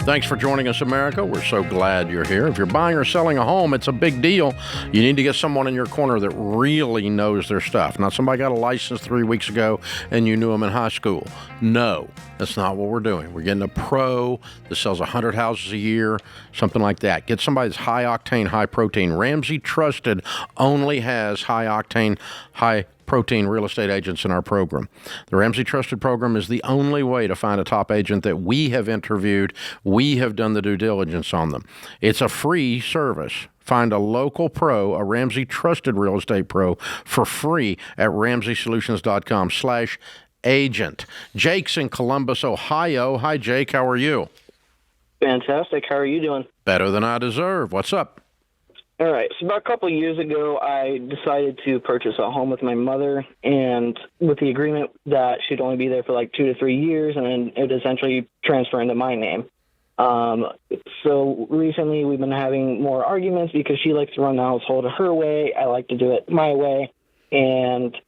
Thanks for joining us, America. We're so glad you're here. If you're buying or selling a home, it's a big deal. You need to get someone in your corner that really knows their stuff. Not somebody got a license 3 weeks ago and you knew them in high school. No, that's not what we're doing. We're getting a pro that sells 100 houses a year, something like that. Get somebody that's high octane, high protein. Ramsey Trusted only has high octane, high protein real estate agents in our program. The Ramsey Trusted program is the only way to find a top agent that we have interviewed. We have done the due diligence on them. It's a free service. Find a local pro, a Ramsey Trusted real estate pro, for free at ramseysolutions.com/agent. Jake's in Columbus, Ohio. Hi, Jake. How are you? Fantastic. How are you doing? Better than I deserve. What's up? All right. So about a couple of years ago, I decided to purchase a home with my mother, and with the agreement that she'd only be there for like 2 to 3 years, and then it would essentially transfer into my name. So recently we've been having more arguments because she likes to run the household her way. I like to do it my way. And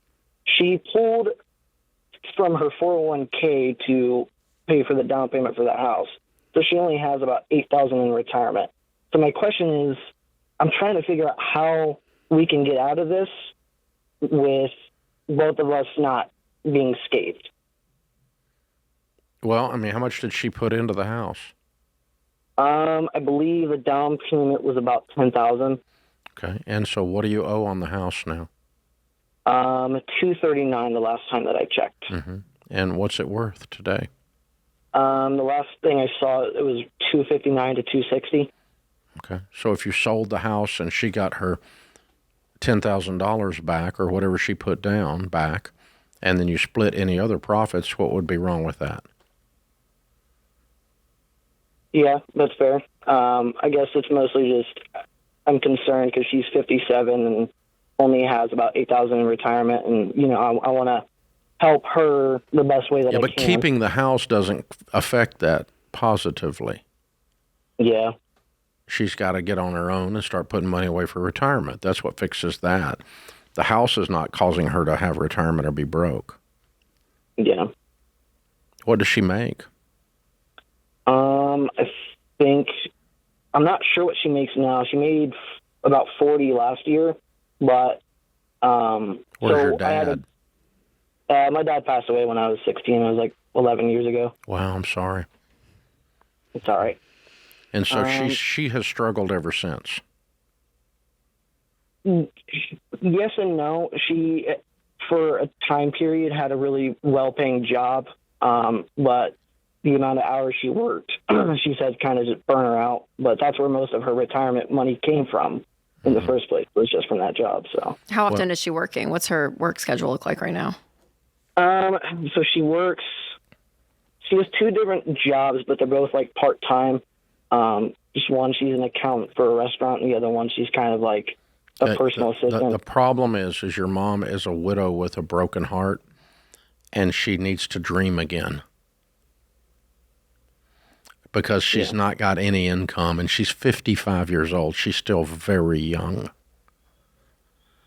she pulled from her 401k to pay for the down payment for the house. So she only has about $8,000 in retirement. So my question is, I'm trying to figure out how we can get out of this with both of us not being scathed. Well, I mean, how much did she put into the house? I believe the down payment was about $10,000. Okay, and so what do you owe on the house now? $239 the last time that I checked. Mm-hmm. And what's it worth today? The last thing I saw, it was $259 to $260. Okay, so if you sold the house and she got her $10,000 back or whatever she put down back, and then you split any other profits, what would be wrong with that? Yeah, that's fair. I guess it's mostly just I'm concerned because she's 57 and only has about $8,000 in retirement, and I want to help her the best way that I can. Yeah, but keeping the house doesn't affect that positively. Yeah. She's got to get on her own and start putting money away for retirement. That's what fixes that. The house is not causing her to have retirement or be broke. Yeah. What does she make? I think, I'm not sure what she makes now. She made about 40 last year, but Where's your dad? My dad passed away when I was 16. It was like 11 years ago. Wow, I'm sorry. It's all right. And so she has struggled ever since. Yes and no. She, for a time period, had a really well-paying job, but the amount of hours she worked, she said, kind of just burn her out. But that's where most of her retirement money came from in the first place. It was just from that job. So, how often is she working? What's her work schedule look like right now? So she has 2 different jobs, but they're both like part-time. Just one, she's an accountant for a restaurant, and the other one, she's kind of like a personal assistant. The problem is your mom is a widow with a broken heart, and she needs to dream again because she's not got any income, and she's 55 years old. She's still very young.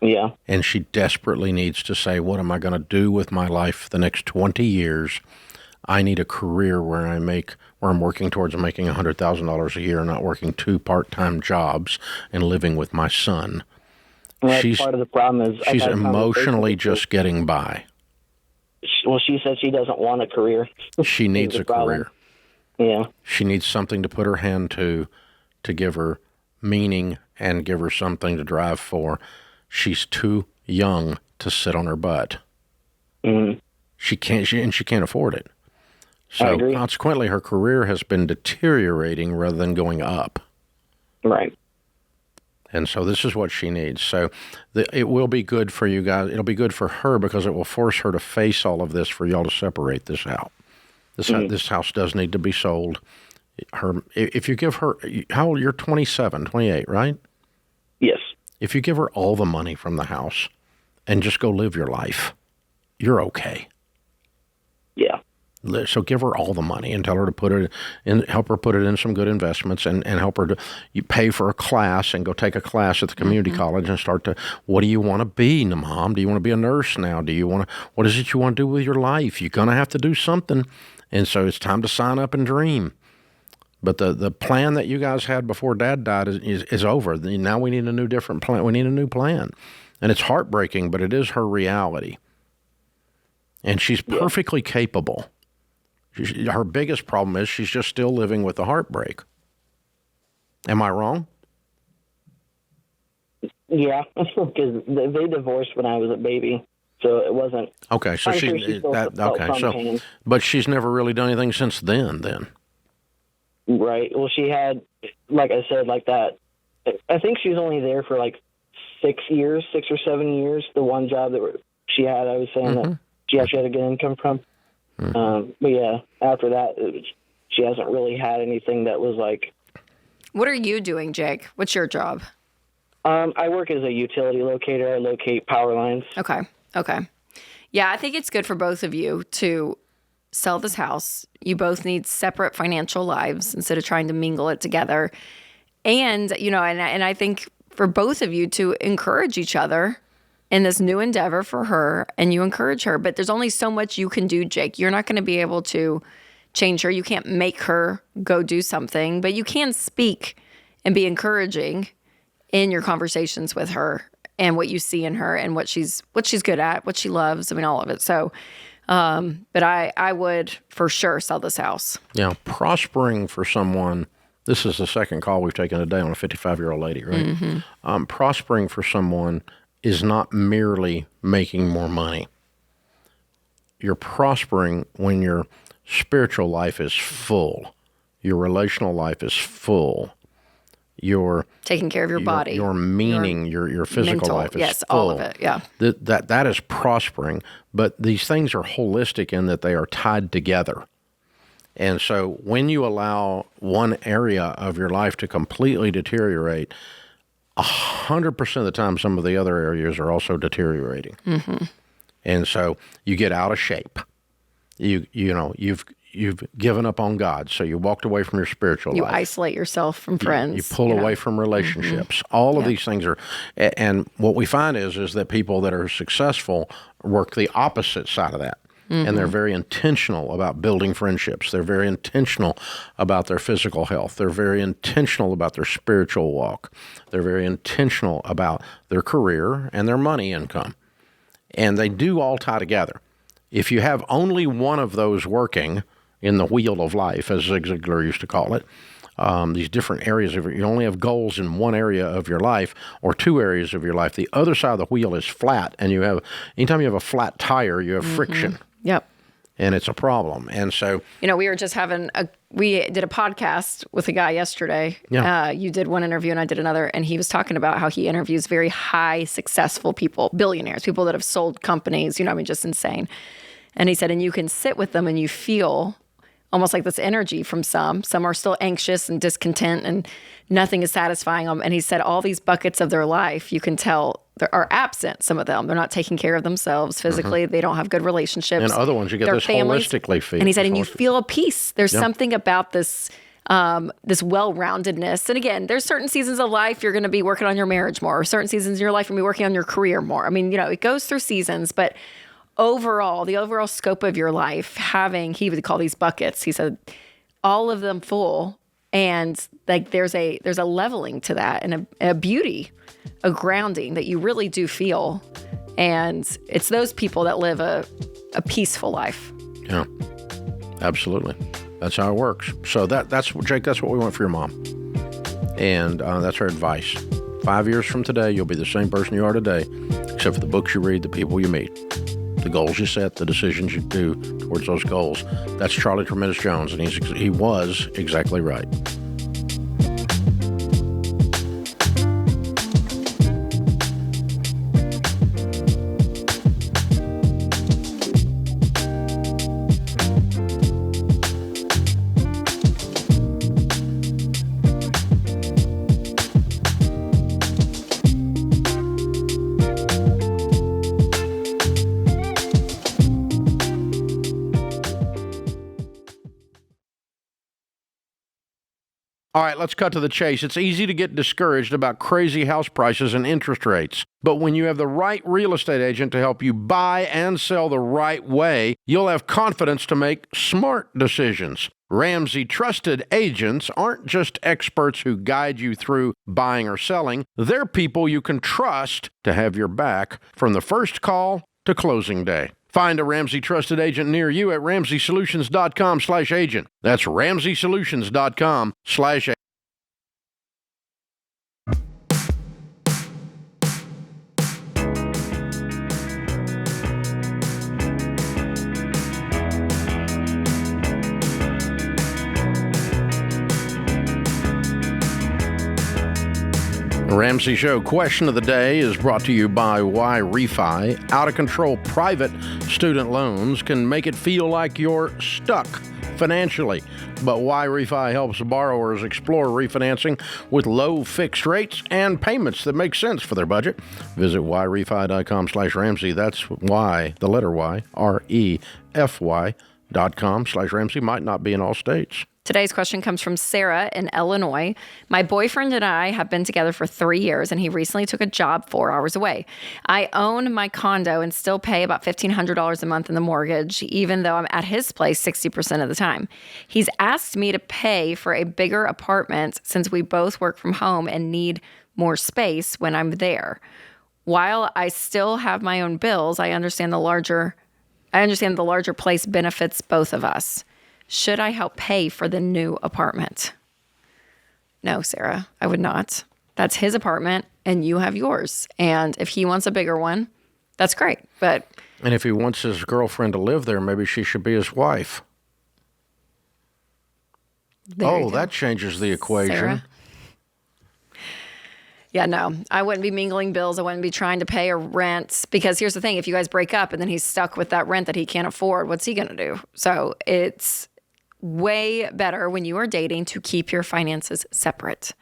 Yeah. And she desperately needs to say, what am I going to do with my life the next 20 years? I need a career where I'm working towards making $100,000 a year, not working 2 part-time jobs and living with my son. Well, part of the problem is she's emotionally just getting by. Well, she said she doesn't want a career. She needs a career. Yeah. She needs something to put her hand to give her meaning and give her something to drive for. She's too young to sit on her butt. Mm-hmm. She can't afford it. I agree. Consequently, her career has been deteriorating rather than going up. Right. And so this is what she needs. So it will be good for you guys. It'll be good for her because it will force her to face all of this for y'all to separate this out. This house does need to be sold. If you give her, how old? You're 27, 28, right? Yes. If you give her all the money from the house and just go live your life, you're okay. Yeah. So give her all the money and tell her to put it in, help her put it in some good investments, and help her to you pay for a class and go take a class at the community college and start to, what do you want to be, Mom? Do you want to be a nurse now? What is it you want to do with your life? You're going to have to do something. And so it's time to sign up and dream. But the plan that you guys had before Dad died is over. Now we need a new different plan. We need a new plan. And it's heartbreaking, but it is her reality. And she's perfectly capable. Her biggest problem is she's just still living with the heartbreak. Am I wrong? Yeah, because they divorced when I was a baby, so it wasn't. Okay, so but she's never really done anything since then. Right. Well, she had, like I said, like that. I think she was only there for like 6 or 7 years. The one job that she had, I was saying that she actually had a good income from. But yeah, after that, she hasn't really had anything that was like. What are you doing, Jake? What's your job? I work as a utility locator. I locate power lines. Okay. Yeah, I think it's good for both of you to sell this house. You both need separate financial lives instead of trying to mingle it together. And, and I think for both of you to encourage each other in this new endeavor for her, and you encourage her. But there's only so much you can do, Jake. You're not going to be able to change her. You can't make her go do something, but you can speak and be encouraging in your conversations with her and what you see in her and what she's good at, what she loves. I mean, all of it. So, but I would for sure sell this house. Yeah, prospering for someone. This is the second call we've taken today on a 55-year-old lady, right? Prospering for someone is not merely making more money. You're prospering when your spiritual life is full, your relational life is full, you're taking care of your body, your meaning, your physical mental, life is yes, full. all of it, yeah. That is prospering, but these things are holistic in that they are tied together. And so when you allow one area of your life to completely deteriorate, 100% of the time, some of the other areas are also deteriorating. And so you get out of shape. You've given up on God, so you walked away from your spiritual life. You isolate yourself from friends. You pull away from relationships. All of these things are, and what we find is that people that are successful work the opposite side of that. And they're very intentional about building friendships. They're very intentional about their physical health. They're very intentional about their spiritual walk. They're very intentional about their career and their money income. And they do all tie together. If you have only one of those working in the wheel of life, as Zig Ziglar used to call it, these different areas of you only have goals in one area of your life or two areas of your life. The other side of the wheel is flat, and anytime you have a flat tire, you have friction. Yep. And it's a problem. And so, we were just we did a podcast with a guy yesterday. Yeah. You did one interview and I did another, and he was talking about how he interviews very high, successful people, billionaires, people that have sold companies, just insane. And he said, and you can sit with them and you feel almost like this energy from some. Some are still anxious and discontent and nothing is satisfying them. And he said all these buckets of their life, you can tell are absent, some of them. They're not taking care of themselves physically. They don't have good relationships. And other ones, you get this holistically feel. And he said, and you feel a peace. There's something about this this well-roundedness. And again, there's certain seasons of life you're going to be working on your marriage more, or certain seasons in your life you're going to be working on your career more. I mean, it goes through seasons, but overall, the overall scope of your life, he would call these buckets, he said, all of them full. And like there's a leveling to that and a beauty, a grounding that you really do feel. And it's those people that live a peaceful life. Yeah, absolutely. That's how it works. So that's Jake, that's what we want for your mom. And that's her advice. 5 years from today, you'll be the same person you are today, except for the books you read, the people you meet. the goals you set, the decisions you do towards those goals. That's Charlie Tremendous Jones, and he was exactly right. All right, let's cut to the chase. It's easy to get discouraged about crazy house prices and interest rates. But when you have the right real estate agent to help you buy and sell the right way, you'll have confidence to make smart decisions. Ramsey trusted agents aren't just experts who guide you through buying or selling. They're people you can trust to have your back from the first call to closing day. Find a Ramsey trusted agent near you at RamseySolutions.com/agent. That's RamseySolutions.com/agent. The Ramsey Show question of the day is brought to you by Why Refi. Out-of-control private student loans can make it feel like you're stuck financially. But Why Refi helps borrowers explore refinancing with low fixed rates and payments that make sense for their budget. Visit whyrefi.com/Ramsey. That's why, the letter Y, REFY.com/Ramsey. Might not be in all states. Today's question comes from Sarah in Illinois. My boyfriend and I have been together for 3 years, and he recently took a job 4 hours away. I own my condo and still pay about $1,500 a month in the mortgage, even though I'm at his place 60% of the time. He's asked me to pay for a bigger apartment since we both work from home and need more space when I'm there. While I still have my own bills, I understand the larger place benefits both of us. Should I help pay for the new apartment? No, Sarah, I would not. That's his apartment and you have yours. And if he wants a bigger one, that's great. And if he wants his girlfriend to live there, maybe she should be his wife. That changes the equation. Sarah? Yeah, no, I wouldn't be mingling bills. I wouldn't be trying to pay a rent, because here's the thing. If you guys break up and then he's stuck with that rent that he can't afford, what's he going to do? So it's way better when you are dating to keep your finances separate.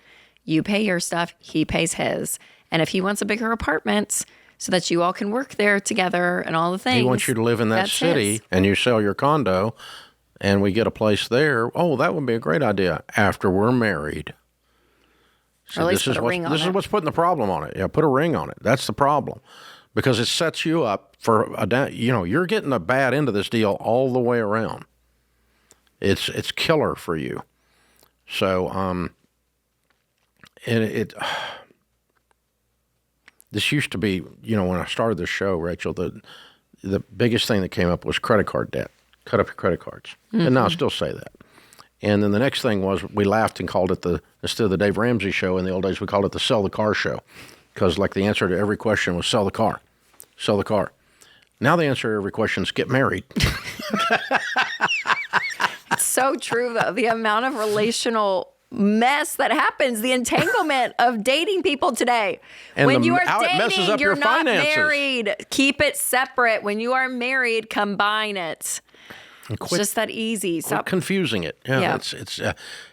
You pay your stuff, he pays his. And if he wants a bigger apartment so that you all can work there together and all the things. He wants you to live in that city and you sell your condo and we get a place there. Oh, that would be a great idea after we're married. So this is what's putting the problem on it. Yeah, put a ring on it. That's the problem. Because it sets you up for you're getting a bad end of this deal all the way around. It's killer for you. So this used to be, when I started this show, Rachel, the biggest thing that came up was credit card debt. Cut up your credit cards. Mm-hmm. And now I still say that. And then the next thing was we laughed and called it instead of the Dave Ramsey Show in the old days, we called it the Sell the Car Show, because the answer to every question was sell the car. Sell the car. Now the answer to every question is get married. It's so true, though. The amount of relational mess that happens, the entanglement of dating people today. And when you are how dating, it messes up you're your not finances. married. Keep it separate. When you are married, combine it. It's just that easy. Stop confusing it. Yeah. It's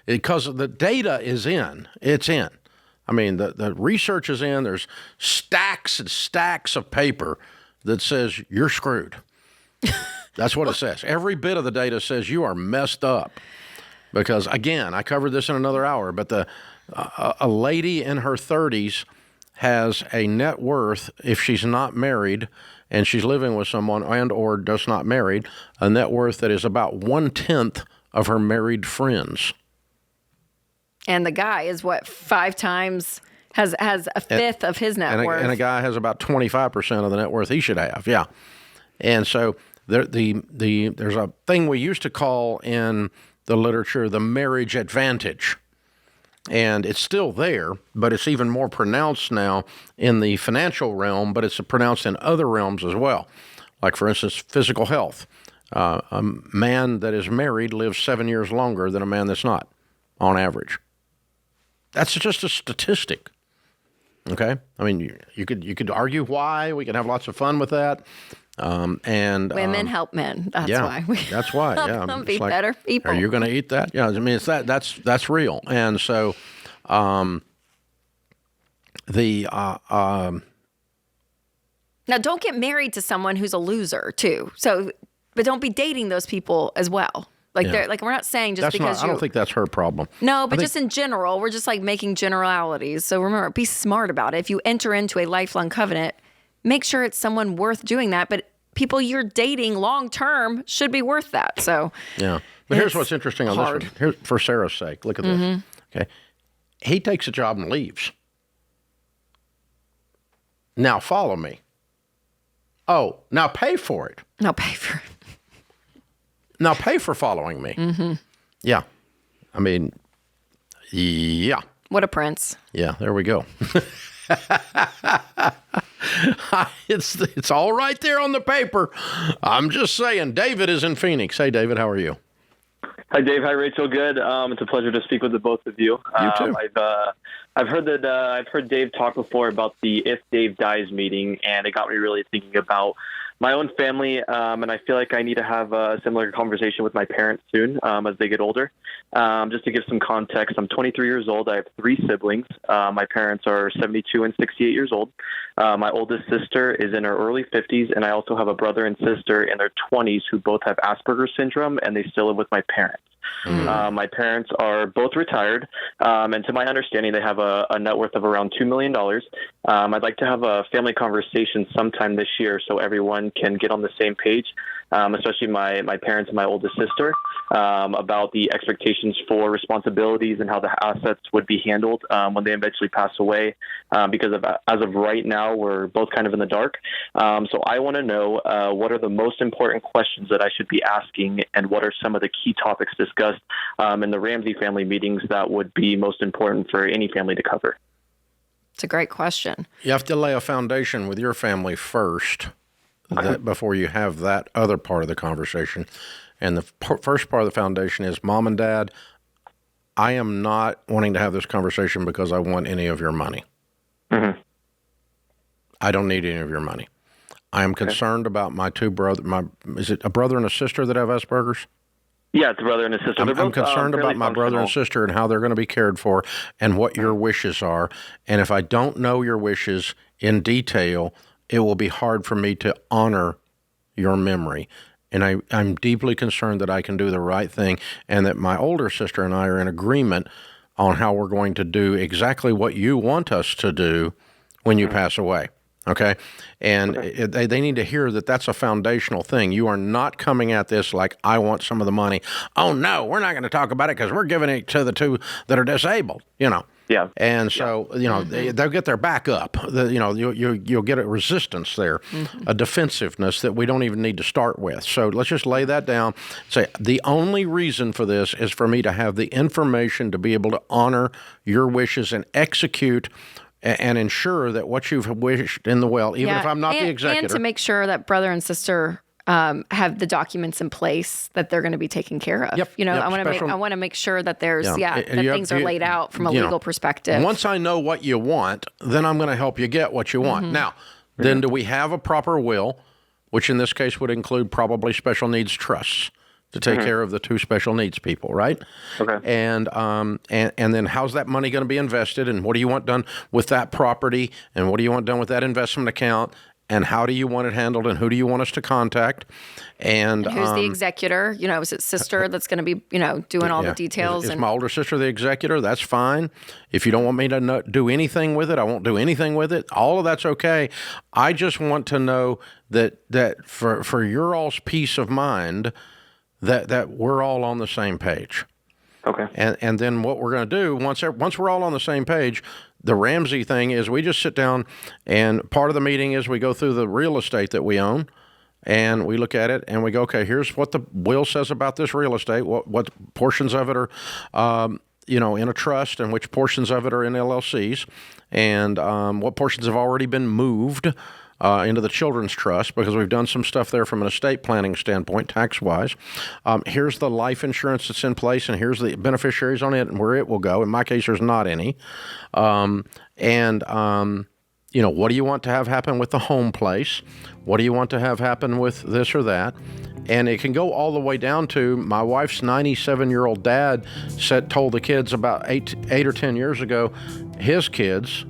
because the data is in. It's in. I mean, the research is in. There's stacks and stacks of paper that says you're screwed. That's what it says. Every bit of the data says you are messed up. Because, again, I covered this in another hour, but a lady in her 30s has a net worth, if she's not married and she's living with someone and or just not married, a net worth that is about 1/10 of her married friends. And the guy is 5 times, has a fifth of his net worth. And a guy has about 25% of the net worth he should have, yeah. And so there's a thing we used to call in the literature the marriage advantage. And it's still there, but it's even more pronounced now in the financial realm, but it's pronounced in other realms as well, Like, for instance, physical health. A man that is married lives 7 years longer than a man that's not, on average. That's just a statistic. Okay? I mean, you could argue why. We can have lots of fun with that. And women help men. That's why. That's why. Help Yeah. them be better people. Are you going to eat that? Yeah. I mean, that's real. And so, now, don't get married to someone who's a loser too. So, but don't be dating those people as well. Like, they're like, we're not saying just because I don't think that's her problem. No, but just in general, we're just like making generalities. So remember, be smart about it. If you enter into a lifelong covenant, make sure it's someone worth doing that. But people you're dating long term should be worth that. So yeah. But here's what's interesting on this one. Here, for Sarah's sake, look at this. Okay, he takes a job and leaves. Now follow me. Oh, now pay for it. Now pay for it. Now pay for following me. Mm-hmm. Yeah. I mean, yeah. What a prince. Yeah, there we go. It's all right there on the paper. I'm just saying. David is in Phoenix. Hey, David, how are you? Hi, Dave. Hi, Rachel. Good. It's a pleasure to speak with the both of you. You too. I've heard Dave talk before about the If Dave Dies meeting, and it got me really thinking about my own family, and I feel like I need to have a similar conversation with my parents soon as they get older. Just to give some context, I'm 23 years old. I have 3 siblings. My parents are 72 and 68 years old. My oldest sister is in her early 50s, and I also have a brother and sister in their 20s who both have Asperger's syndrome, and they still live with my parents. My parents are both retired, and to my understanding, they have a net worth of around $2 million. I'd like to have a family conversation sometime this year so everyone can get on the same page, especially my parents and my oldest sister, about the expectations for responsibilities and how the assets would be handled when they eventually pass away, because as of right now, we're both kind of in the dark. So I want to know what are the most important questions that I should be asking, and what are some of the key topics discussed in the Ramsey family meetings that would be most important for any family to cover? It's a great question. You have to lay a foundation with your family first before you have that other part of the conversation. And the first part of the foundation is, Mom and Dad, I am not wanting to have this conversation because I want any of your money. Mm-hmm. I don't need any of your money. I am concerned about my 2 brothers. Is it a brother and a sister that have Asperger's? Yeah, it's a brother and a sister. I'm concerned about my brother and sister and how they're going to be cared for and what your wishes are. And if I don't know your wishes in detail, it will be hard for me to honor your memory. And I'm deeply concerned that I can do the right thing and that my older sister and I are in agreement on how we're going to do exactly what you want us to do when you pass away. Okay? And they need to hear that that's a foundational thing. You are not coming at this like, I want some of the money. Oh, no, we're not going to talk about it because we're giving it to the 2 that are disabled, Yeah. And so, they'll get their back up. You'll get a resistance there, a defensiveness that we don't even need to start with. So let's just lay that down. Say, the only reason for this is for me to have the information to be able to honor your wishes and execute and ensure that what you've wished in the will, even if I'm not the executor. And to make sure that brother and sister have the documents in place that they're going to be taken care of. I want to make sure that there's that things are laid out from a legal perspective. Once I know what you want, then I'm going to help you get what you want. Now, then do we have a proper will, which in this case would include probably special needs trusts to take care of the 2 special needs people, right? Okay. And then how's that money going to be invested, and what do you want done with that property, and what do you want done with that investment account? And how do you want it handled, and who do you want us to contact? And who's the executor? Is it sister that's going to be, doing all the details? Is my older sister the executor? That's fine. If you don't want me to do anything with it, I won't do anything with it. All of that's okay. I just want to know that for your all's peace of mind, that we're all on the same page. Okay. And then what we're going to do, once we're all on the same page, the Ramsey thing is we just sit down, and part of the meeting is we go through the real estate that we own, and we look at it, and we go, okay, here's what the will says about this real estate, what portions of it are in a trust, and which portions of it are in LLCs, and what portions have already been moved into the children's trust because we've done some stuff there from an estate planning standpoint, tax-wise. Here's the life insurance that's in place, and here's the beneficiaries on it and where it will go. In my case, there's not any. What do you want to have happen with the home place? What do you want to have happen with this or that? And it can go all the way down to my wife's 97-year-old dad told the kids about 8 or 10 years ago, his kids,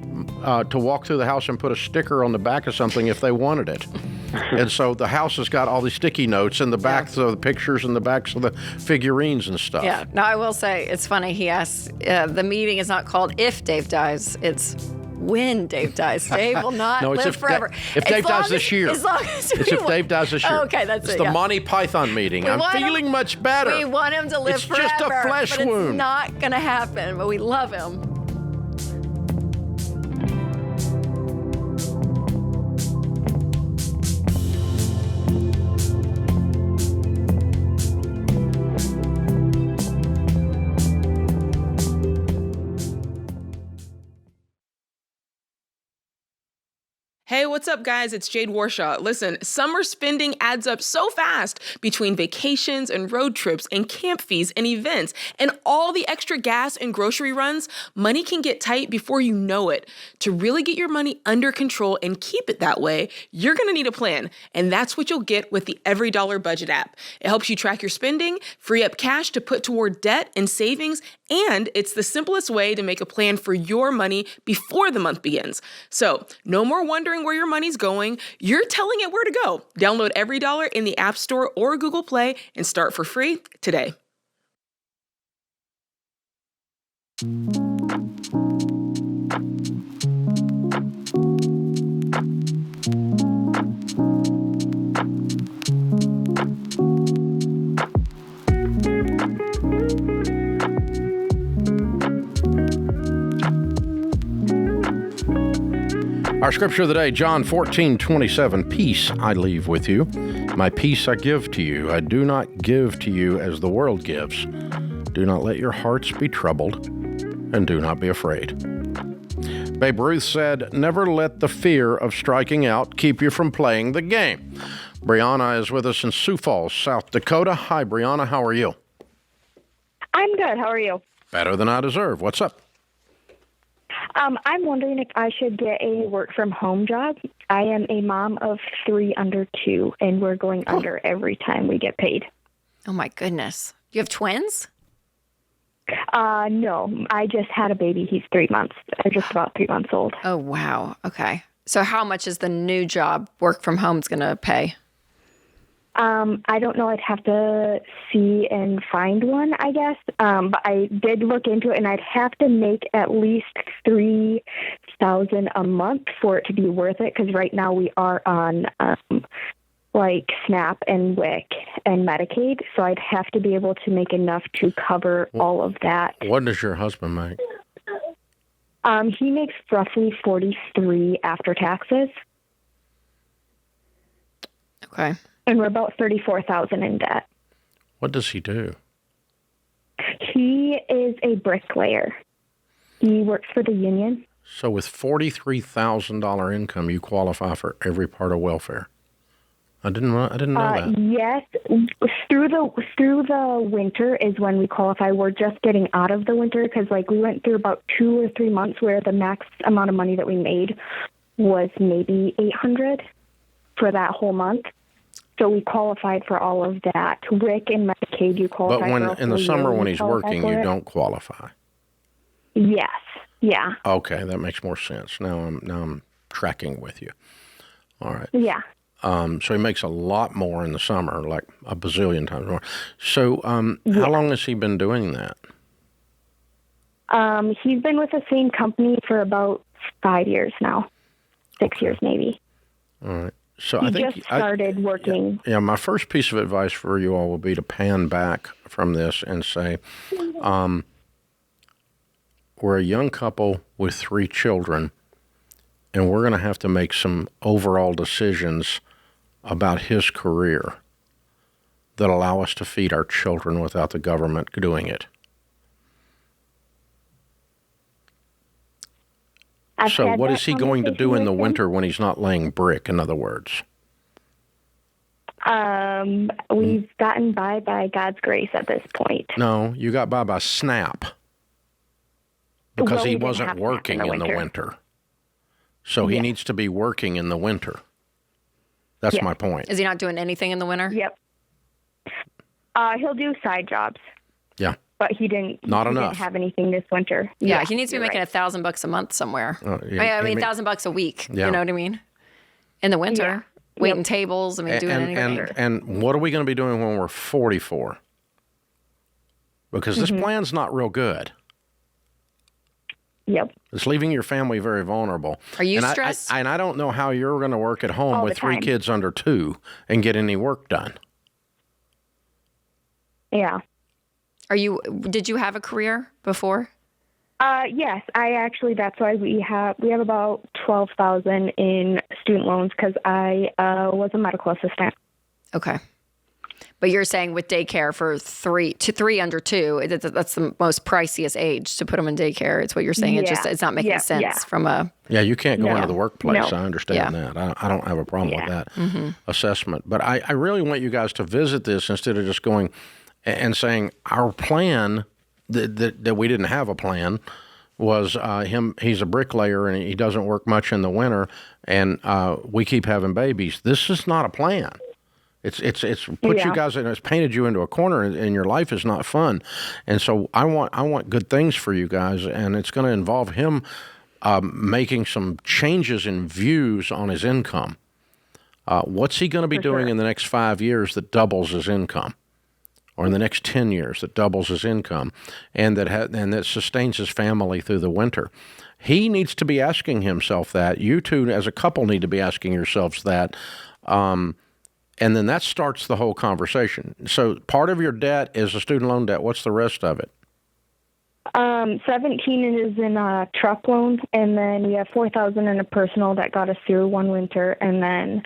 to walk through the house and put a sticker on the back of something if they wanted it. And so the house has got all these sticky notes in the backs of the pictures and the backs of the figurines and stuff. Yeah. Now, I will say, it's funny. He asks, the meeting is not called If Dave Dies. It's when Dave dies. Dave will not live forever. If Dave dies this year. As long as it's if Dave dies this year. Okay, that's it's it. It's the Monty Python meeting. I'm feeling much better. We want him to live forever. It's just a flesh wound. It's not going to happen, but we love him. Hey, what's up, guys? It's Jade Warshaw. Listen, summer spending adds up so fast between vacations and road trips and camp fees and events and all the extra gas and grocery runs. Money can get tight before you know it. To really get your money under control and keep it that way, you're going to need a plan. And that's what you'll get with the Every Dollar Budget app. It helps you track your spending, free up cash to put toward debt and savings, and it's the simplest way to make a plan for your money before the month begins. So, no more wondering where your money's going. You're telling it where to go. Download Every Dollar in the App Store or Google Play and start for free today. Our scripture of the day, John 14:27, peace I leave with you. My peace I give to you. I do not give to you as the world gives. Do not let your hearts be troubled, and do not be afraid. Babe Ruth said, never let the fear of striking out keep you from playing the game. Brianna is with us in Sioux Falls, South Dakota. Hi, Brianna. How are you? I'm good. How are you? Better than I deserve. What's up? I'm wondering if I should get a work-from-home job. I am a mom of 3 under 2, and we're going under every time we get paid. Oh, my goodness. You have twins? No. I just had a baby. He's 3 months. Just about 3 months old. Oh, wow. Okay. So how much is the new job work from home is going to pay? I don't know. I'd have to see and find one, I guess. But I did look into it, and I'd have to make at least $3,000 a month for it to be worth it. Because right now we are on like SNAP and WIC and Medicaid, so I'd have to be able to make enough to cover all of that. What does your husband make? He makes roughly $43,000 after taxes. Okay. And we're about $34,000 in debt. What does he do? He is a bricklayer. He works for the union. So with $43,000 income, you qualify for every part of welfare. I didn't know that. Yes, through the winter is when we qualify. We're just getting out of the winter because, like, we went through about 2 or 3 months where the max amount of money that we made was maybe $800 for that whole month. So we qualified for all of that. WIC and Medicaid, you qualify. But in the summer when he's working, you don't qualify. Yes. Yeah. Okay, that makes more sense. Now I'm tracking with you. All right. Yeah. So he makes a lot more in the summer, like a bazillion times more. So how long has he been doing that? He's been with the same company for about 5 years now. 6 years maybe. All right. So he I think just started working. Yeah, my first piece of advice for you all will be to pan back from this and say, we're a young couple with 3 children, and we're going to have to make some overall decisions about his career that allow us to feed our children without the government doing it. So what is he going to do in the winter when he's not laying brick, in other words? We've gotten by God's grace at this point. No, you got by SNAP. Because Well, he we didn't wasn't have working SNAP in the winter. So he needs to be working in the winter. That's my point. Is he not doing anything in the winter? Yep. He'll do side jobs. Yeah. But he didn't have anything this winter. Yeah, he needs to be making $1,000 a month somewhere. I mean, $1,000 a week. Yeah. You know what I mean? In the winter, waiting tables. I mean, doing anything. And what are we going to be doing when we're 44? Because this plan's not real good. Yep. It's leaving your family very vulnerable. Are you and stressed? And I don't know how you're going to work at home All with the 3 time. kids under 2 and get any work done. Yeah. Did you have a career before? Yes, that's why we have about $12,000 in student loans because I was a medical assistant. Okay. But you're saying with daycare for 3 under 2, that's the most priciest age to put them in daycare. It's what you're saying. It's not making sense from a... Yeah, you can't go into the workplace. No. I understand that. I don't have a problem with that assessment. But I really want you guys to visit this instead of just going and saying our plan, that we didn't have a plan, was he's a bricklayer and he doesn't work much in the winter and we keep having babies. This is not a plan. It's put you guys in, it's painted you into a corner and your life is not fun. And so I want good things for you guys, and it's going to involve him making some changes in views on his income. What's he going to be doing in the next 5 years that doubles his income? Or in the next 10 years that doubles his income and that sustains his family through the winter? He needs to be asking himself that. You two as a couple need to be asking yourselves that. And then that starts the whole conversation. So part of your debt is a student loan debt. What's the rest of it? 17 is in a truck loan, and then we have $4,000 in a personal that got us through one winter, and then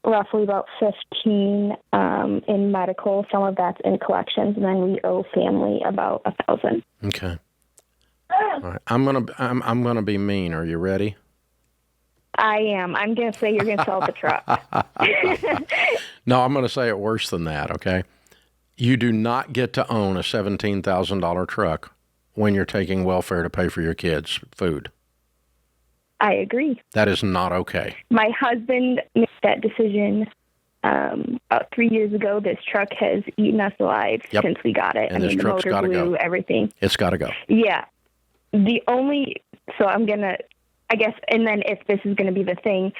roughly about 15 in medical. Some of that's in collections, and then we owe family about 1,000. Okay. All right. I'm gonna be mean. Are you ready? I am. I'm going to say you're going to sell the truck. No, I'm going to say it worse than that, okay? You do not get to own a $17,000 truck when you're taking welfare to pay for your kids' food. I agree. That is not okay. My husband made that decision about 3 years ago. This truck has eaten us alive since we got it. And this truck's got to go. Everything. It's got to go. Yeah. So I'm going to, I guess, and then if this is going to be the thing,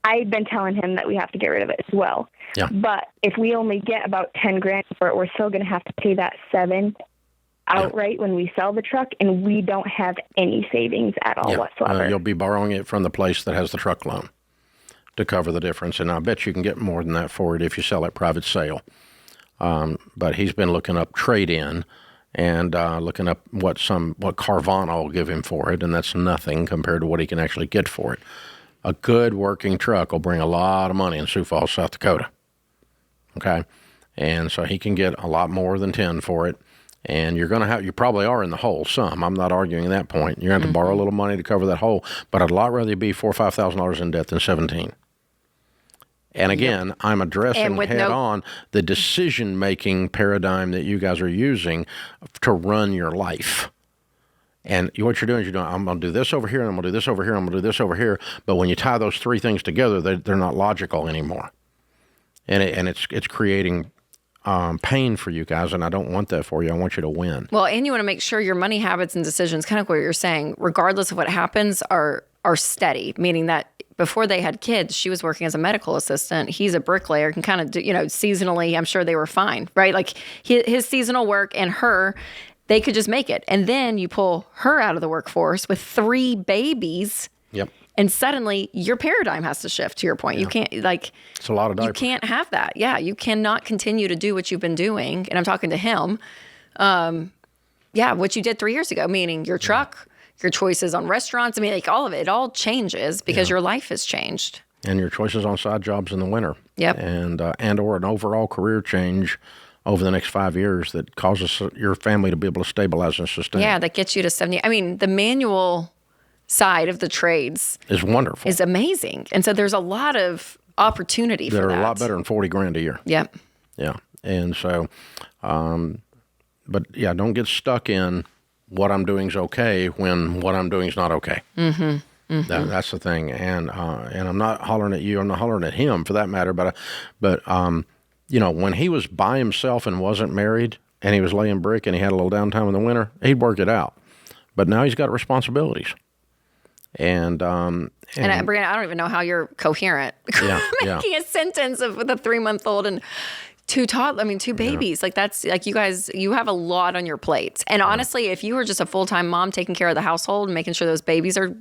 I've been telling him that we have to get rid of it as well. Yeah. But if we only get about $10,000 for it, we're still going to have to pay that $7,000 outright when we sell the truck, and we don't have any savings at all whatsoever. You'll be borrowing it from the place that has the truck loan to cover the difference, and I bet you can get more than that for it if you sell it private sale. But he's been looking up trade-in and looking up what Carvana will give him for it, and that's nothing compared to what he can actually get for it. A good working truck will bring a lot of money in Sioux Falls, South Dakota. Okay? And so he can get a lot more than 10 for it. And you probably are in the hole some. I'm not arguing that point. You're going to have to borrow a little money to cover that hole, but I'd a lot rather be $4,000 or $5,000 in debt than 17. And again, I'm addressing head on the decision-making paradigm that you guys are using to run your life. And what you're doing is I'm going to do this over here, and I'm going to do this over here, and I'm going to do this over here. But when you tie those 3 things together, they're not logical anymore. And it's creating pain for you guys, and I don't want that for you. I want you to win. Well, and you want to make sure your money habits and decisions, kind of what you're saying, regardless of what happens, are steady, meaning that before they had kids, she was working as a medical assistant. He's a bricklayer, can kind of do, seasonally, I'm sure they were fine, right? Like his seasonal work and her, they could just make it. And then you pull her out of the workforce with 3 babies. Yep. And suddenly your paradigm has to shift, to your point. You can't, it's a lot of diapers. You can't have that. Yeah. You cannot continue to do what you've been doing. And I'm talking to him. What you did 3 years ago, meaning your truck, your choices on restaurants. I mean, all of it all changes because your life has changed. And your choices on side jobs in the winter. Yep. And or an overall career change over the next 5 years that causes your family to be able to stabilize and sustain. Yeah, that gets you to 70. I mean, the manual side of the trades is wonderful. Is amazing. And so there's a lot of opportunity for that. That are a lot better than $40,000 a year. Yep. Yeah. And so, but yeah, don't get stuck in what I'm doing is okay when what I'm doing is not okay. Mm-hmm. Mm-hmm. That's the thing. And I'm not hollering at you. I'm not hollering at him for that matter. But when he was by himself and wasn't married and he was laying brick and he had a little downtime in the winter, he'd work it out. But now he's got responsibilities. And Brianna, I don't even know how you're coherent. Making a sentence with a 3-month-old and two babies. Like that's like you guys, you have a lot on your plates. And honestly, if you were just a full-time mom taking care of the household and making sure those babies are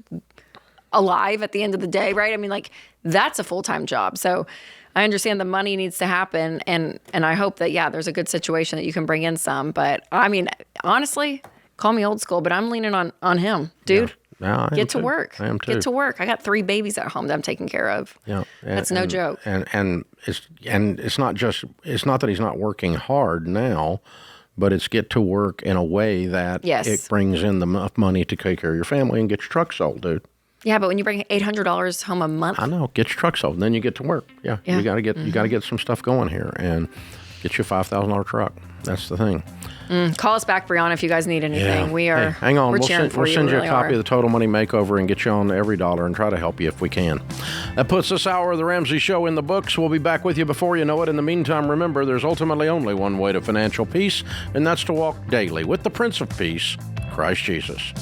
alive at the end of the day, right? I mean, like that's a full-time job. So I understand the money needs to happen. And I hope that, there's a good situation that you can bring in some. But I mean, honestly, call me old school, but I'm leaning on him, dude. Yeah, get to work. I am too. Get to work. I got 3 babies at home that I'm taking care of. Yeah, that's no joke. And it's not that he's not working hard now, but it's get to work in a way that it brings in enough money to take care of your family and get your truck sold, dude. Yeah, but when you bring $800 home a month, I know, get your truck sold, and then you get to work. Yeah. You got to get some stuff going here and get you a $5,000 truck. That's the thing. Call us back, Brianna, if you guys need anything. We are. Hey, hang on. We'll send you a copy of the Total Money Makeover and get you on Every Dollar and try to help you if we can. That puts this hour of the Ramsey Show in the books. We'll be back with you before you know it. In the meantime, remember, there's ultimately only one way to financial peace, and that's to walk daily with the Prince of Peace, Christ Jesus.